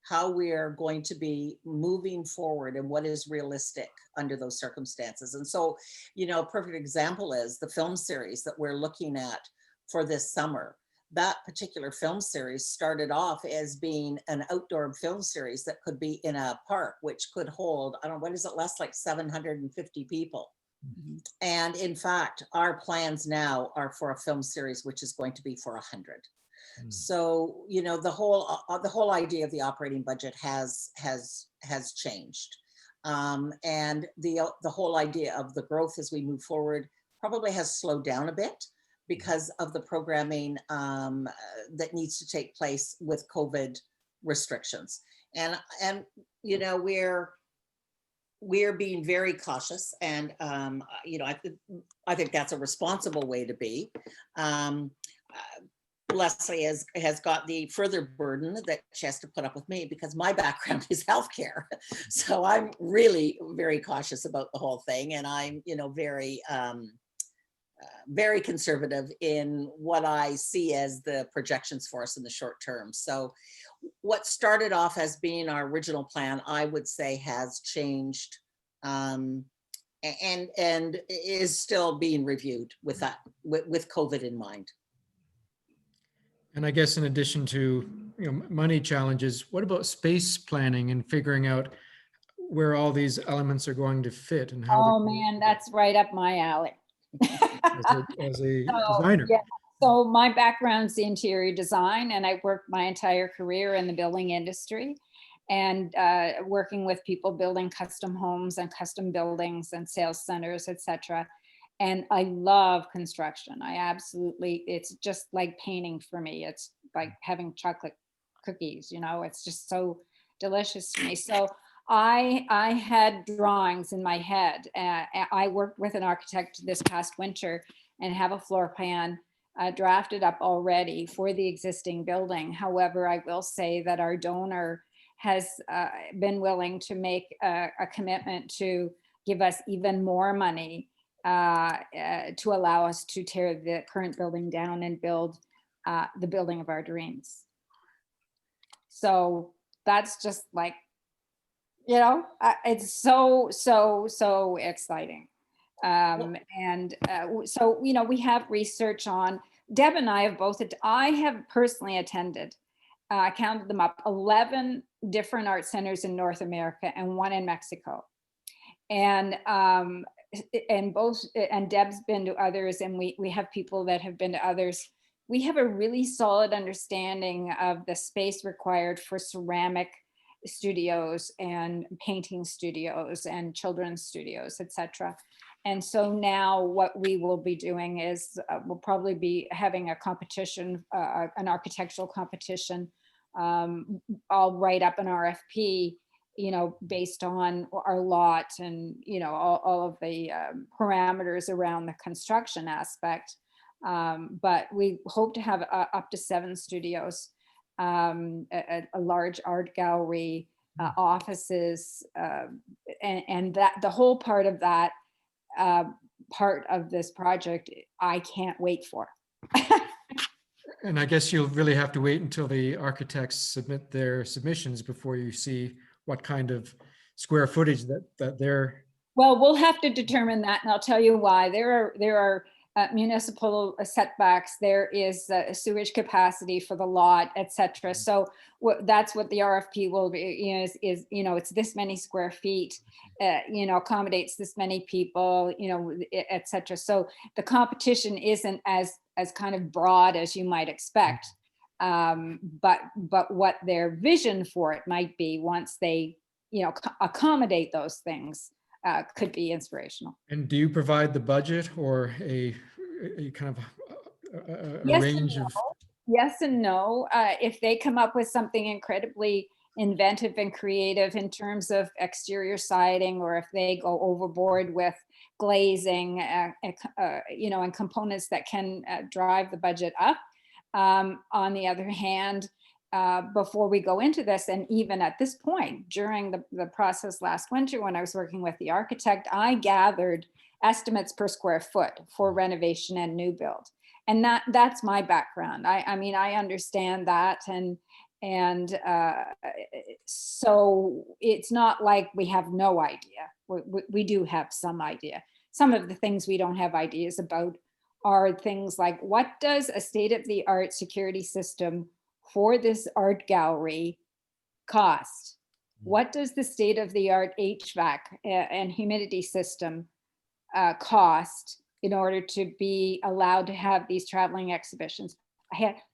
how we are going to be moving forward and what is realistic under those circumstances. And so, a perfect example is the film series that we're looking at for this summer. That particular film series started off as being an outdoor film series that could be in a park, which could hold, I don't know, what is it, less like 750 people. And in fact, our plans now are for a film series, which is going to be for 100. So, the whole idea of the operating budget has changed. And the whole idea of the growth as we move forward probably has slowed down a bit because of the programming that needs to take place with COVID restrictions. And we're being very cautious, and I think that's a responsible way to be. Leslie has got the further burden that she has to put up with me because my background is healthcare. So I'm really very cautious about the whole thing, and I'm very conservative in what I see as the projections for us in the short term. So what started off as being our original plan, I would say has changed and is still being reviewed with that, with COVID in mind. And I guess in addition to, money challenges, what about space planning and figuring out where all these elements are going to fit and how Oh, man, that's right up my alley. as a So, designer? yeah. So my background's interior design, and I worked my entire career in the building industry and working with people building custom homes and custom buildings and sales centers, etc. And I love construction. I absolutely, it's just like painting for me. It's like having chocolate cookies, it's just so delicious to me. So I had drawings in my head. I worked with an architect this past winter and have a floor plan drafted up already for the existing building. However, I will say that our donor has been willing to make a commitment to give us even more money to allow us to tear the current building down and build the building of our dreams. So that's just like, it's so exciting. So, we have research on, Deb and I have both, I have personally attended, I counted them up, 11 different art centers in North America and one in Mexico. And Deb's been to others, and we have people that have been to others. We have a really solid understanding of the space required for ceramic studios and painting studios and children's studios, etc. And so now what we will be doing is we'll probably be having a competition, an architectural competition. I'll write up an RFP, based on our lot and, all of the parameters around the construction aspect. But we hope to have up to 7 studios, a large art gallery, offices, and that the whole part of that part of this project, I can't wait for. And I guess you'll really have to wait until the architects submit their submissions before you see what kind of square footage that they're. Well, we'll have to determine that, and I'll tell you why. There are municipal setbacks. There is sewage capacity for the lot, etc. So that's what the RFP will be. Is it's this many square feet. Accommodates this many people. Etc. So the competition isn't as kind of broad as you might expect. But what their vision for it might be once they accommodate those things could be inspirational. And do you provide the budget or a kind of a Yes range and of? no. Yes and no. If they come up with something incredibly inventive and creative in terms of exterior siding, or if they go overboard with glazing, and components that can drive the budget up. On the other hand, before we go into this, and even at this point during the process last winter when I was working with the architect, I gathered estimates per square foot for renovation and new build, and that's my background. I mean, I understand that, and so it's not like we have no idea. We do have some idea. Some of the things we don't have ideas about are things like, what does a state-of-the-art security system for this art gallery cost? What does the state-of-the-art HVAC and humidity system cost in order to be allowed to have these traveling exhibitions?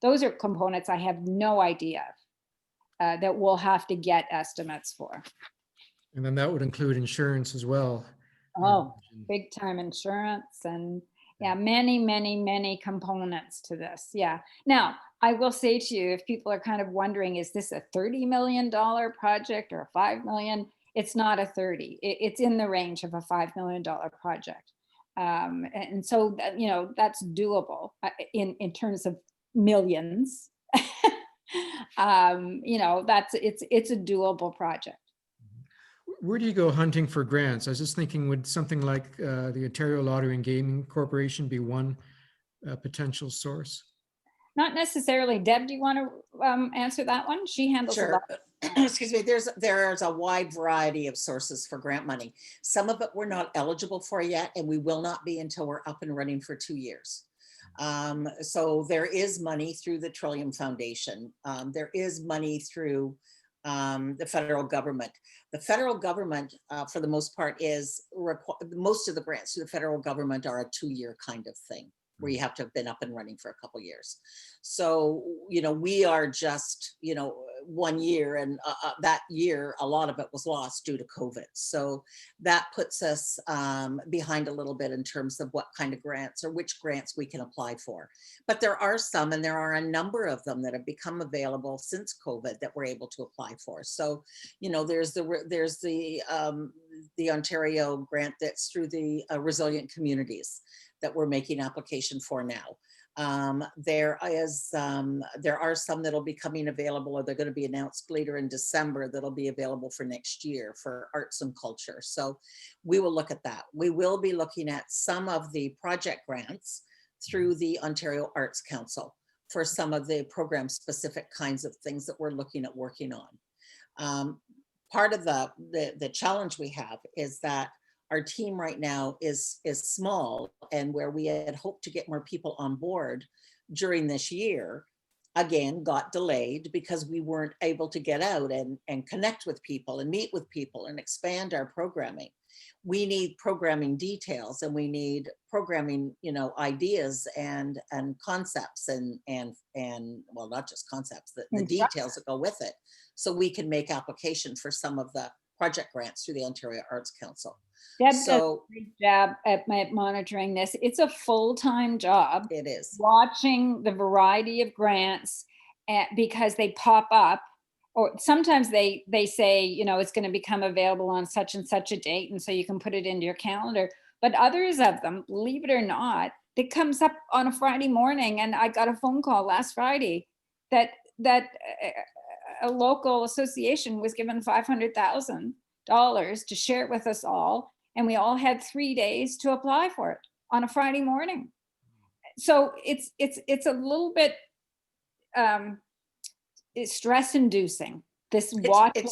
Those are components I have no idea of, that we'll have to get estimates for. And then that would include insurance as well. Oh, big time insurance, and yeah, many components to this. Yeah. Now, I will say to you, if people are kind of wondering, is this a $30 million project or a $5 million? It's not a 30. It's in the range of a $5 million project. And so, that's doable in terms of millions. It's a doable project. Where do you go hunting for grants? I was just thinking, would something like the Ontario Lottery and Gaming Corporation be one potential source? Not necessarily. Deb, do you want to answer that one? She handles a Sure. lot. excuse me, there's a wide variety of sources for grant money. Some of it we're not eligible for yet, and we will not be until we're up and running for 2 years. So there is money through the Trillium Foundation. There is money through the federal government. The federal government, for the most part, most of the grants through the federal government are a 2-year kind of thing, where you have to have been up and running for a couple years. So, we are just, 1 year, and that year, a lot of it was lost due to COVID. So that puts us behind a little bit in terms of what kind of grants or which grants we can apply for. But there are some, and there are a number of them that have become available since COVID that we're able to apply for. So, there's the Ontario grant that's through the Resilient Communities that we're making application for now. There are some that'll be coming available, or they're going to be announced later in December, that'll be available for next year for arts and culture. So we will look at that. We will be looking at some of the project grants through the Ontario Arts Council for some of the program specific kinds of things that we're looking at working on. Part of the challenge we have is that our team right now is small, and where we had hoped to get more people on board during this year, again, got delayed because we weren't able to get out and connect with people and meet with people and expand our programming. We need programming details, and we need programming, ideas and concepts and well, not just concepts, the details that go with it, so we can make application for some of the project grants through the Ontario Arts Council. Deb does a great job at monitoring this. It's a full-time job. It is. Watching the variety of grants, because they pop up, or sometimes they say, it's going to become available on such and such a date, and so you can put it into your calendar. But others of them, believe it or not, it comes up on a Friday morning, and I got a phone call last Friday that a local association was given $500,000 to share it with us all. And we all had 3 days to apply for it on a Friday morning. So it's a little bit it's stress inducing. This watching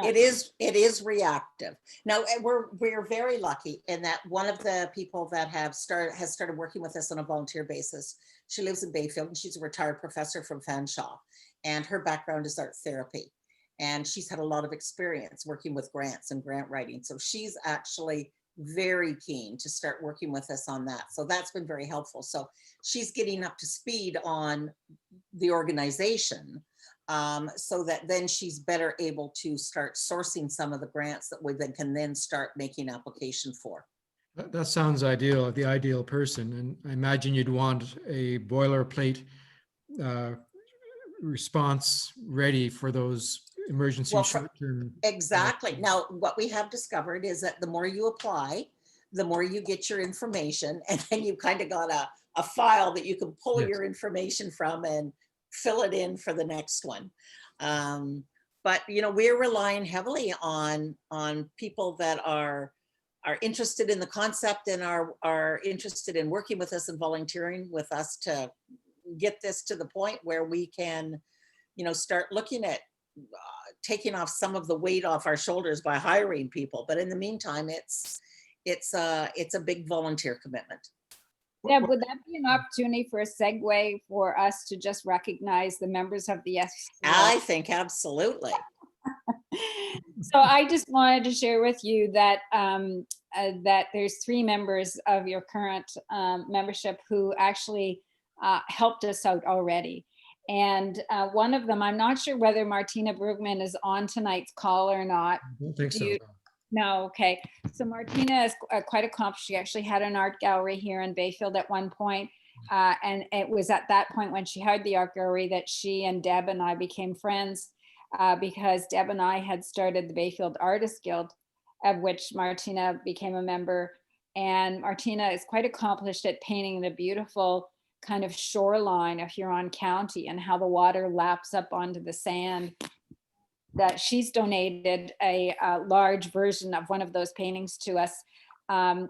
it is reactive. Now we're very lucky in that one of the people that has started working with us on a volunteer basis, she lives in Bayfield, and she's a retired professor from Fanshawe, and her background is art therapy. And she's had a lot of experience working with grants and grant writing. So she's actually very keen to start working with us on that. So that's been very helpful. So she's getting up to speed on the organization, so that then she's better able to start sourcing some of the grants that we then can start making application for. That sounds ideal, the ideal person. And I imagine you'd want a boilerplate response ready for those emergency short-term. Exactly. Now, what we have discovered is that the more you apply, the more you get your information, and then you kind of got a file that you can pull your information from and fill it in for the next one. But we're relying heavily on people that are interested in the concept and are interested in working with us and volunteering with us to get this to the point where we can, start looking at taking off some of the weight off our shoulders by hiring people. But in the meantime, it's a big volunteer commitment. Yeah, would that be an opportunity for a segue for us to just recognize the members of the FCA? I think absolutely. So I just wanted to share with you that that there's 3 members of your current membership who actually helped us out already. And one of them, I'm not sure whether Martina Brugman is on tonight's call or not. I don't think so. No, okay. So Martina is quite accomplished. She actually had an art gallery here in Bayfield at one point. And it was at that point when she had the art gallery that she and Deb and I became friends, because Deb and I had started the Bayfield Artists Guild, of which Martina became a member. And Martina is quite accomplished at painting the beautiful kind of shoreline of Huron County and how the water laps up onto the sand. That she's donated a large version of one of those paintings to us. And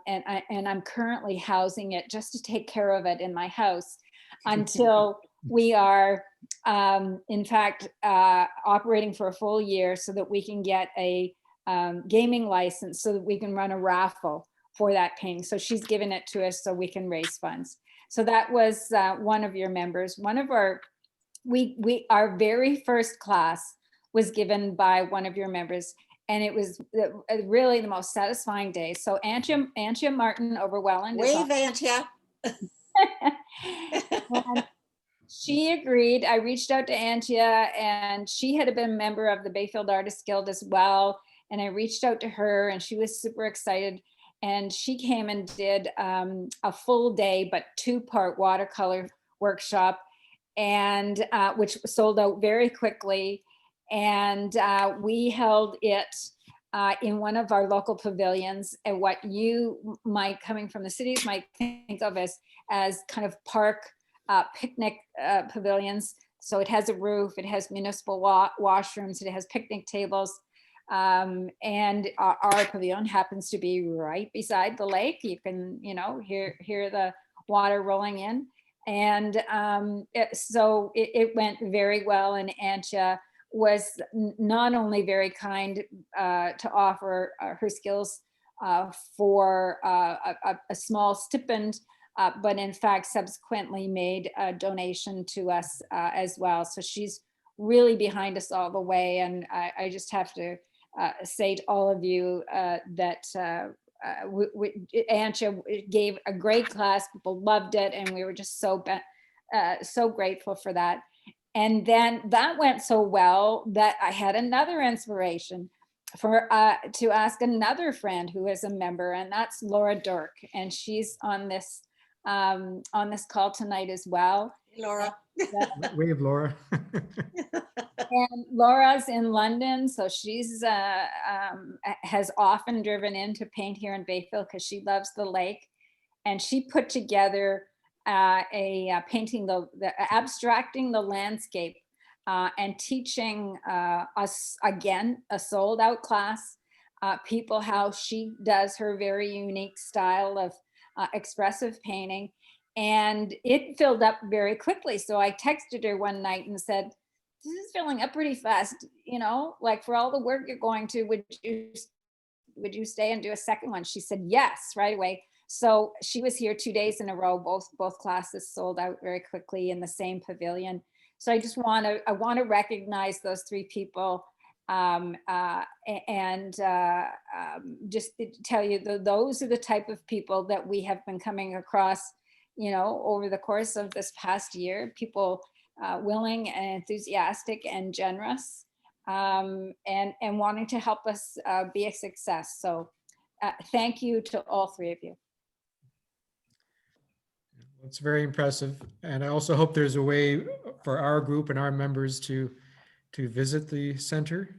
I'm currently housing it just to take care of it in my house until We are, in fact, operating for a full year so that we can get a gaming license so that we can run a raffle for that painting. So she's given it to us so we can raise funds. So that was one of your members. One of our, our very first class was given by one of your members, and it was really the most satisfying day. So Antia Martin over Welland. Wave, Antia. And she agreed. I reached out to Antia, and she had been a member of the Bayfield Artists Guild as well. And I reached out to her, and she was super excited. And she came and did a full day, but 2-part watercolor workshop, and which sold out very quickly. And we held it in one of our local pavilions, and what you might, coming from the cities, might think of as kind of park picnic pavilions. So it has a roof, it has municipal washrooms, it has picnic tables. And our pavilion happens to be right beside the lake. You can, hear the water rolling in. And so it went very well. And Antia was not only very kind to offer her skills for a small stipend, but in fact subsequently made a donation to us as well. So she's really behind us all the way. And I just have to say to all of you that Antia gave a great class. People loved it, and we were just so grateful for that. And then that went so well that I had another inspiration to ask another friend who is a member, and that's Laura Dirk, and she's on this call tonight as well. Hey, Laura. Wave, Laura. And Laura's in London, so she's has often driven in to paint here in Bayfield because she loves the lake. And she put together a painting, the abstracting the landscape and teaching us, again, a sold out class, people how she does her very unique style of expressive painting. And it filled up very quickly. So I texted her one night and said, this is filling up pretty fast, like for all the work you're going to, would you stay and do a second one? She said yes, right away. So she was here 2 days in a row. Both classes sold out very quickly in the same pavilion. So I just want to recognize those 3 people and just tell you those are the type of people that we have been coming across, over the course of this past year. People willing and enthusiastic and generous, and wanting to help us be a success. So thank you to all 3 of you. It's very impressive. And I also hope there's a way for our group and our members to visit the center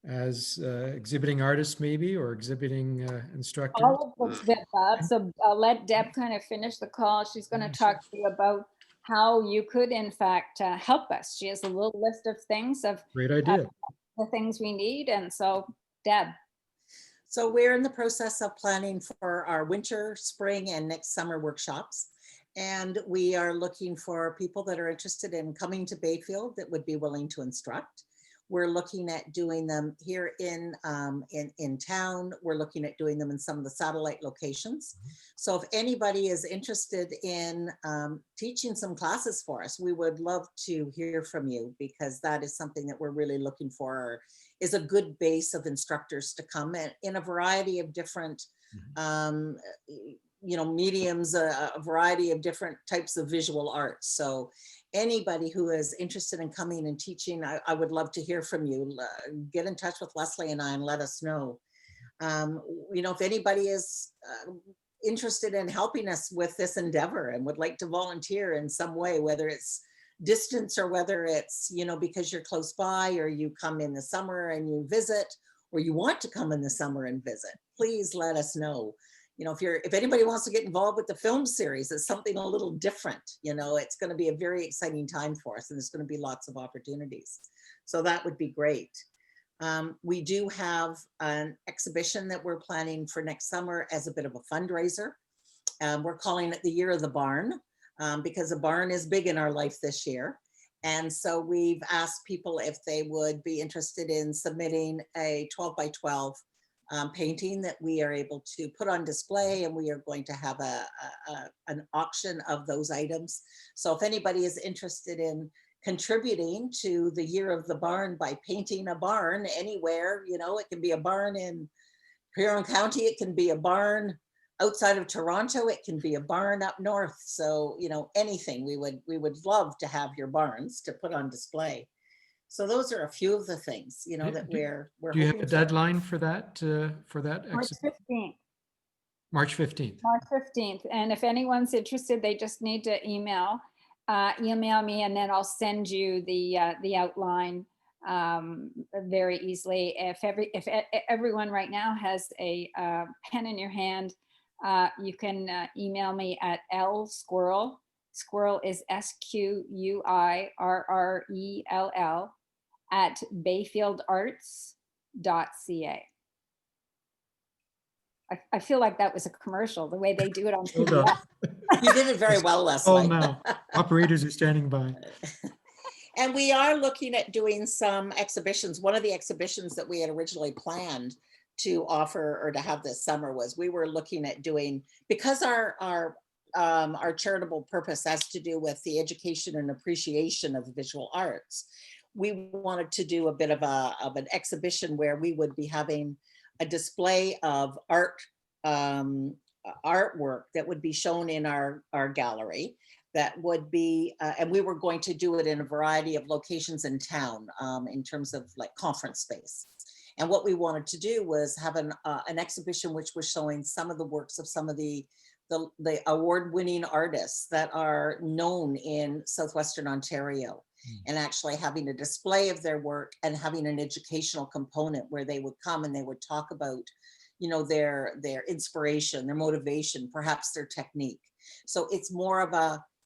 as exhibiting artists maybe, or exhibiting instructors. All of this bit, Bob. So I'll let Deb kind of finish the call. She's going to talk to you about how you could, in fact, help us. She has a little list of things of Great idea. the things we need. And so, Deb. So we're in the process of planning for our winter, spring, and next summer workshops. And we are looking for people that are interested in coming to Bayfield that would be willing to instruct. We're looking at doing them here in town. We're looking at doing them in some of the satellite locations. So if anybody is interested in teaching some classes for us, we would love to hear from you, because that is something that we're really looking for, is a good base of instructors to come in a variety of different mediums, a variety of different types of visual arts. So anybody who is interested in coming and teaching, I would love to hear from you. Get in touch with Leslie and I and let us know. If anybody is interested in helping us with this endeavor and would like to volunteer in some way, whether it's distance or whether it's, because you're close by, or you come in the summer and you visit, or you want to come in the summer and visit, please let us know. If anybody wants to get involved with the film series, it's something a little different. It's going to be a very exciting time for us, and there's going to be lots of opportunities. So that would be great. We do have an exhibition that we're planning for next summer as a bit of a fundraiser. We're calling it the Year of the Barn. because a barn is big in our life this year. And so we've asked people if they would be interested in submitting a 12 by 12 painting that we are able to put on display, and we are going to have an auction of those items. So if anybody is interested in contributing to the year of the barn by painting a barn anywhere, you know, it can be a barn in Huron County, it can be a barn outside of Toronto, it can be a barn up north. So, you know, anything, we would love to have your barns to put on display. So those are a few of the things, you know, that we're Do you have a hoping for. deadline for that, March 15th. March 15th? March 15th. And if anyone's interested, they just need to email me, and then I'll send you the outline very easily. If everyone right now has a pen in your hand, you can email me at lsquirrell. Squirrel is SQUIRRELL at bayfieldarts.ca. I feel like that was a commercial, the way they do it on Hold TV. on. You did it very well, Oh, Leslie. now operators are standing by. And we are looking at doing some exhibitions. One of the exhibitions that we had originally planned to offer or to have this summer was, we were looking at doing, because our charitable purpose has to do with the education and appreciation of the visual arts. We wanted to do a bit of an exhibition where we would be having a display of artwork that would be shown in our gallery. That would be, and we were going to do it in a variety of locations in town, in terms of like conference space. And what we wanted to do was have an exhibition which was showing some of the works of some of the award-winning artists that are known in Southwestern Ontario, and actually having a display of their work and having an educational component where they would come and they would talk about, you know, their inspiration, their motivation, perhaps their technique. So it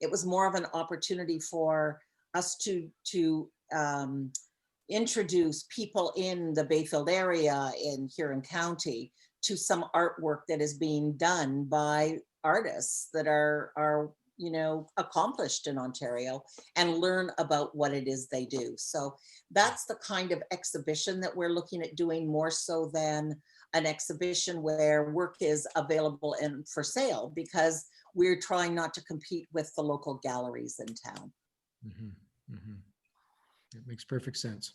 was more of an opportunity for us to introduce people in the Bayfield area in Huron County to some artwork that is being done by artists that are you know, accomplished in Ontario, and learn about what it is they do. So that's the kind of exhibition that we're looking at doing, more so than an exhibition where work is available and for sale, because we're trying not to compete with the local galleries in town. Mm-hmm, mm-hmm. It makes perfect sense.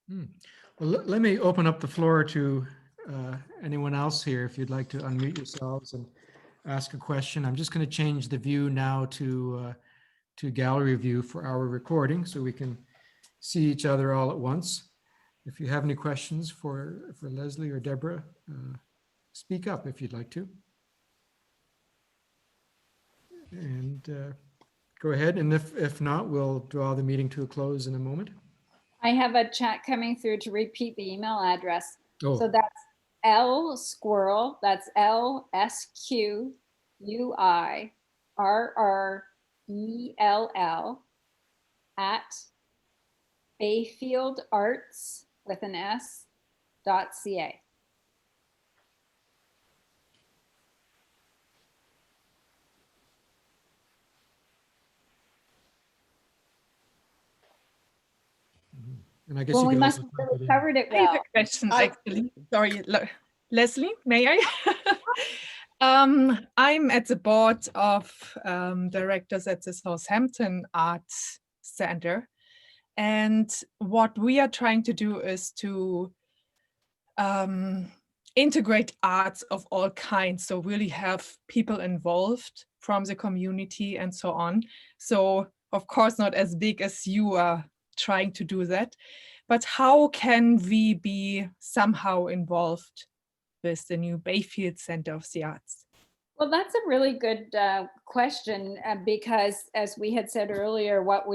Well, let me open up the floor to anyone else here. If you'd like to unmute yourselves and ask a question. I'm just going to change the view now to gallery view for our recording, so we can see each other all at once. If you have any questions for Leslie or Deborah, speak up if you'd like to. And go ahead. And if not, we'll draw the meeting to a close in a moment. I have a chat coming through to repeat the email address. Oh. So that's lsquirrell, that's LSQUIRRELL at bayfieldarts with an S.ca. And I guess Well, you we could must also have type really it in. covered it I have well. a question, I- actually. Sorry, Leslie, may I? I'm at the board of directors at the Southampton Arts Center. And what we are trying to do is to integrate arts of all kinds. So really have people involved from the community and so on. So of course, not as big as you are trying to do that, but how can we be somehow involved with the new Bayfield Center of the Arts? Well, that's a really good question, because as we had said earlier, what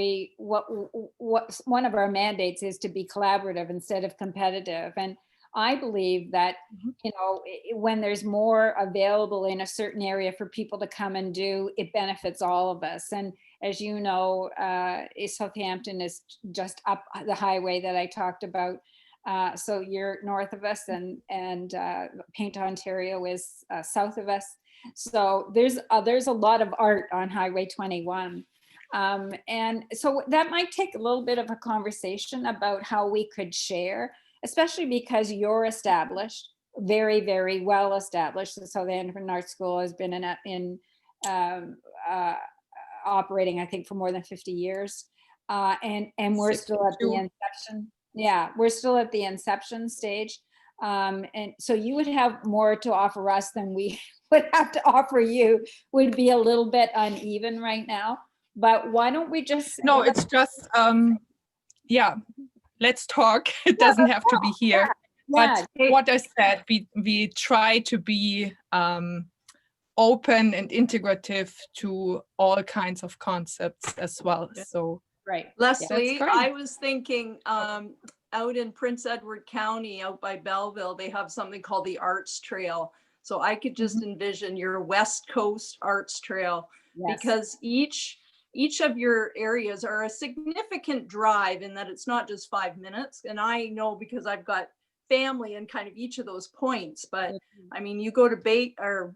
one of our mandates is to be collaborative instead of competitive. And I believe that, you know, when there's more available in a certain area for people to come and do, it benefits all of us. And as you know, Southampton is just up the highway that I talked about. So you're north of us, and Paint Ontario is south of us. So there's a lot of art on Highway 21. And so that might take a little bit of a conversation about how we could share, especially because you're established, very, very well established. The South Anderson Art School has been um, uh, operating, I think, for more than 50 years. And we're still at the 62. inception. Yeah, we're still at the inception stage. And so you would have more to offer us than we would have to offer you. Would be a little bit uneven right now. But why don't we just? No, it's just, yeah, let's talk. It doesn't have to be here. Yeah, But what I said, we try to be open and integrative to all kinds of concepts as well. So right. Leslie, great. I was thinking out in Prince Edward County, out by Belleville, they have something called the Arts Trail. So I could just envision your West Coast Arts Trail, because each of your areas are a significant drive in that it's not just 5 minutes. And I know because I've got family in kind of each of those points, but I mean, you go to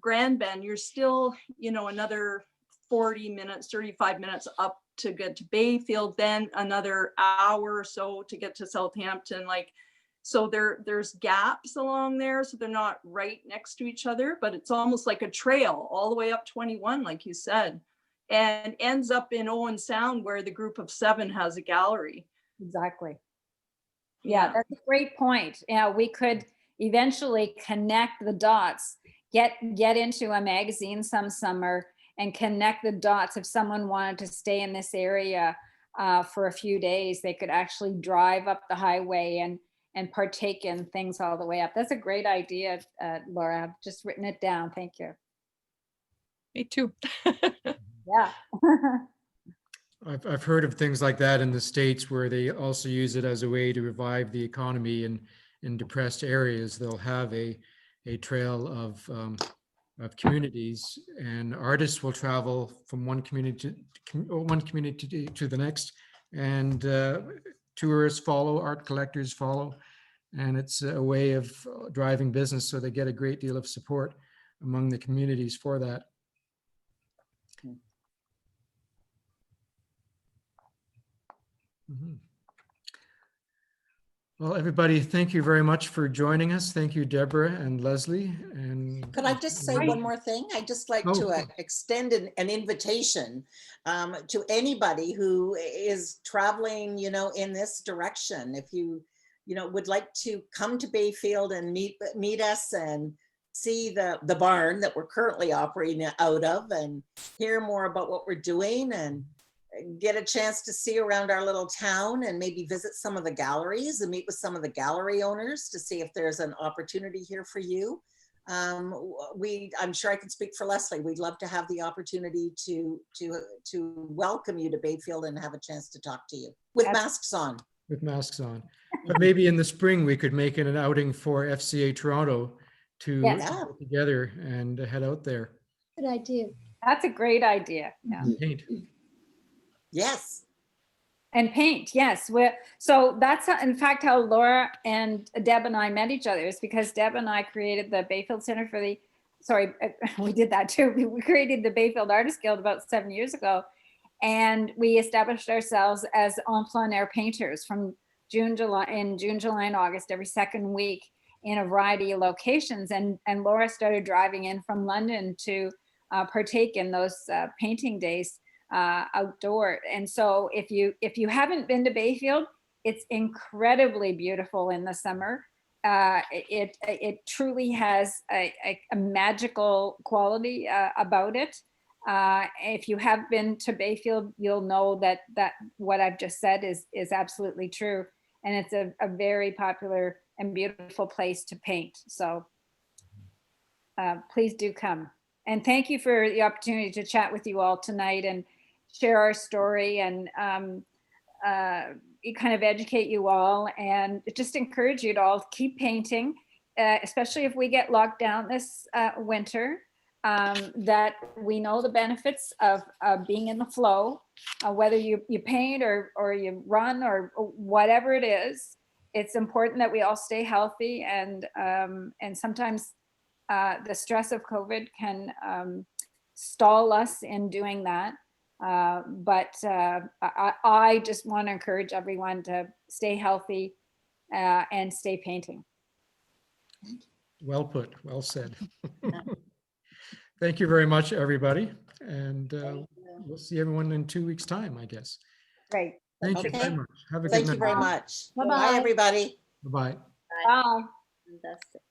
Grand Bend, you're still, another 40 minutes, 35 minutes up to get to Bayfield, then another hour or so to get to Southampton. So there's gaps along there, so they're not right next to each other, but it's almost like a trail all the way up 21, like you said, and ends up in Owen Sound, where the Group of Seven has a gallery. Exactly. Yeah, that's a great point. Yeah, we could eventually connect the dots, get into a magazine some summer and connect the dots. If someone wanted to stay in this area for a few days, they could actually drive up the highway and partake in things all the way up. That's a great idea, Laura. I've just written it down. Thank you. Me too. Yeah. I've heard of things like that in the States, where they also use it as a way to revive the economy in depressed areas. They'll have a trail of communities, and artists will travel from one community to the next, and tourists follow, art collectors follow, and it's a way of driving business. So they get a great deal of support among the communities for that. Mhm. Well, everybody, thank you very much for joining us. Thank you, Deborah and Leslie. And Could I just say one more thing? I'd just like to extend an invitation to anybody who is traveling, in this direction. If you, would like to come to Bayfield and meet us and see the barn that we're currently operating out of, and hear more about what we're doing, and get a chance to see around our little town, and maybe visit some of the galleries and meet with some of the gallery owners to see if there's an opportunity here for you. I'm sure I can speak for Leslie. We'd love to have the opportunity to welcome you to Bayfield and have a chance to talk to you with masks on. with masks on. But maybe in the spring, we could make it an outing for FCA Toronto to get together and head out there. Good idea. That's a great idea. Yeah. Paint. Yes. And paint, yes. So that's in fact how Laura and Deb and I met each other, is because Deb and I created the Bayfield Center for the, we did that too. We created the Bayfield Artists Guild about 7 years ago. And we established ourselves as en plein air painters from June, July, and August, every second week in a variety of locations. And Laura started driving in from London to partake in those painting days outdoor. And so if you haven't been to Bayfield, it's incredibly beautiful in the summer. It truly has a magical quality about it. If you have been to Bayfield, you'll know that what I've just said is absolutely true. And it's a very popular and beautiful place to paint. So please do come. And thank you for the opportunity to chat with you all tonight and share our story, and kind of educate you all, and just encourage you to all keep painting, especially if we get locked down this winter, that we know the benefits of being in the flow, whether you paint or you run or whatever it is. It's important that we all stay healthy, and sometimes the stress of COVID can stall us in doing that. But I just want to encourage everyone to stay healthy and stay painting. Well put, well said. Thank you very much, everybody. And we'll see everyone in 2 weeks' time, I guess. Great. Thank you Okay. very much. Have a good Thank night. you very much. Bye-bye. Bye, everybody. Bye-bye. Bye. Fantastic.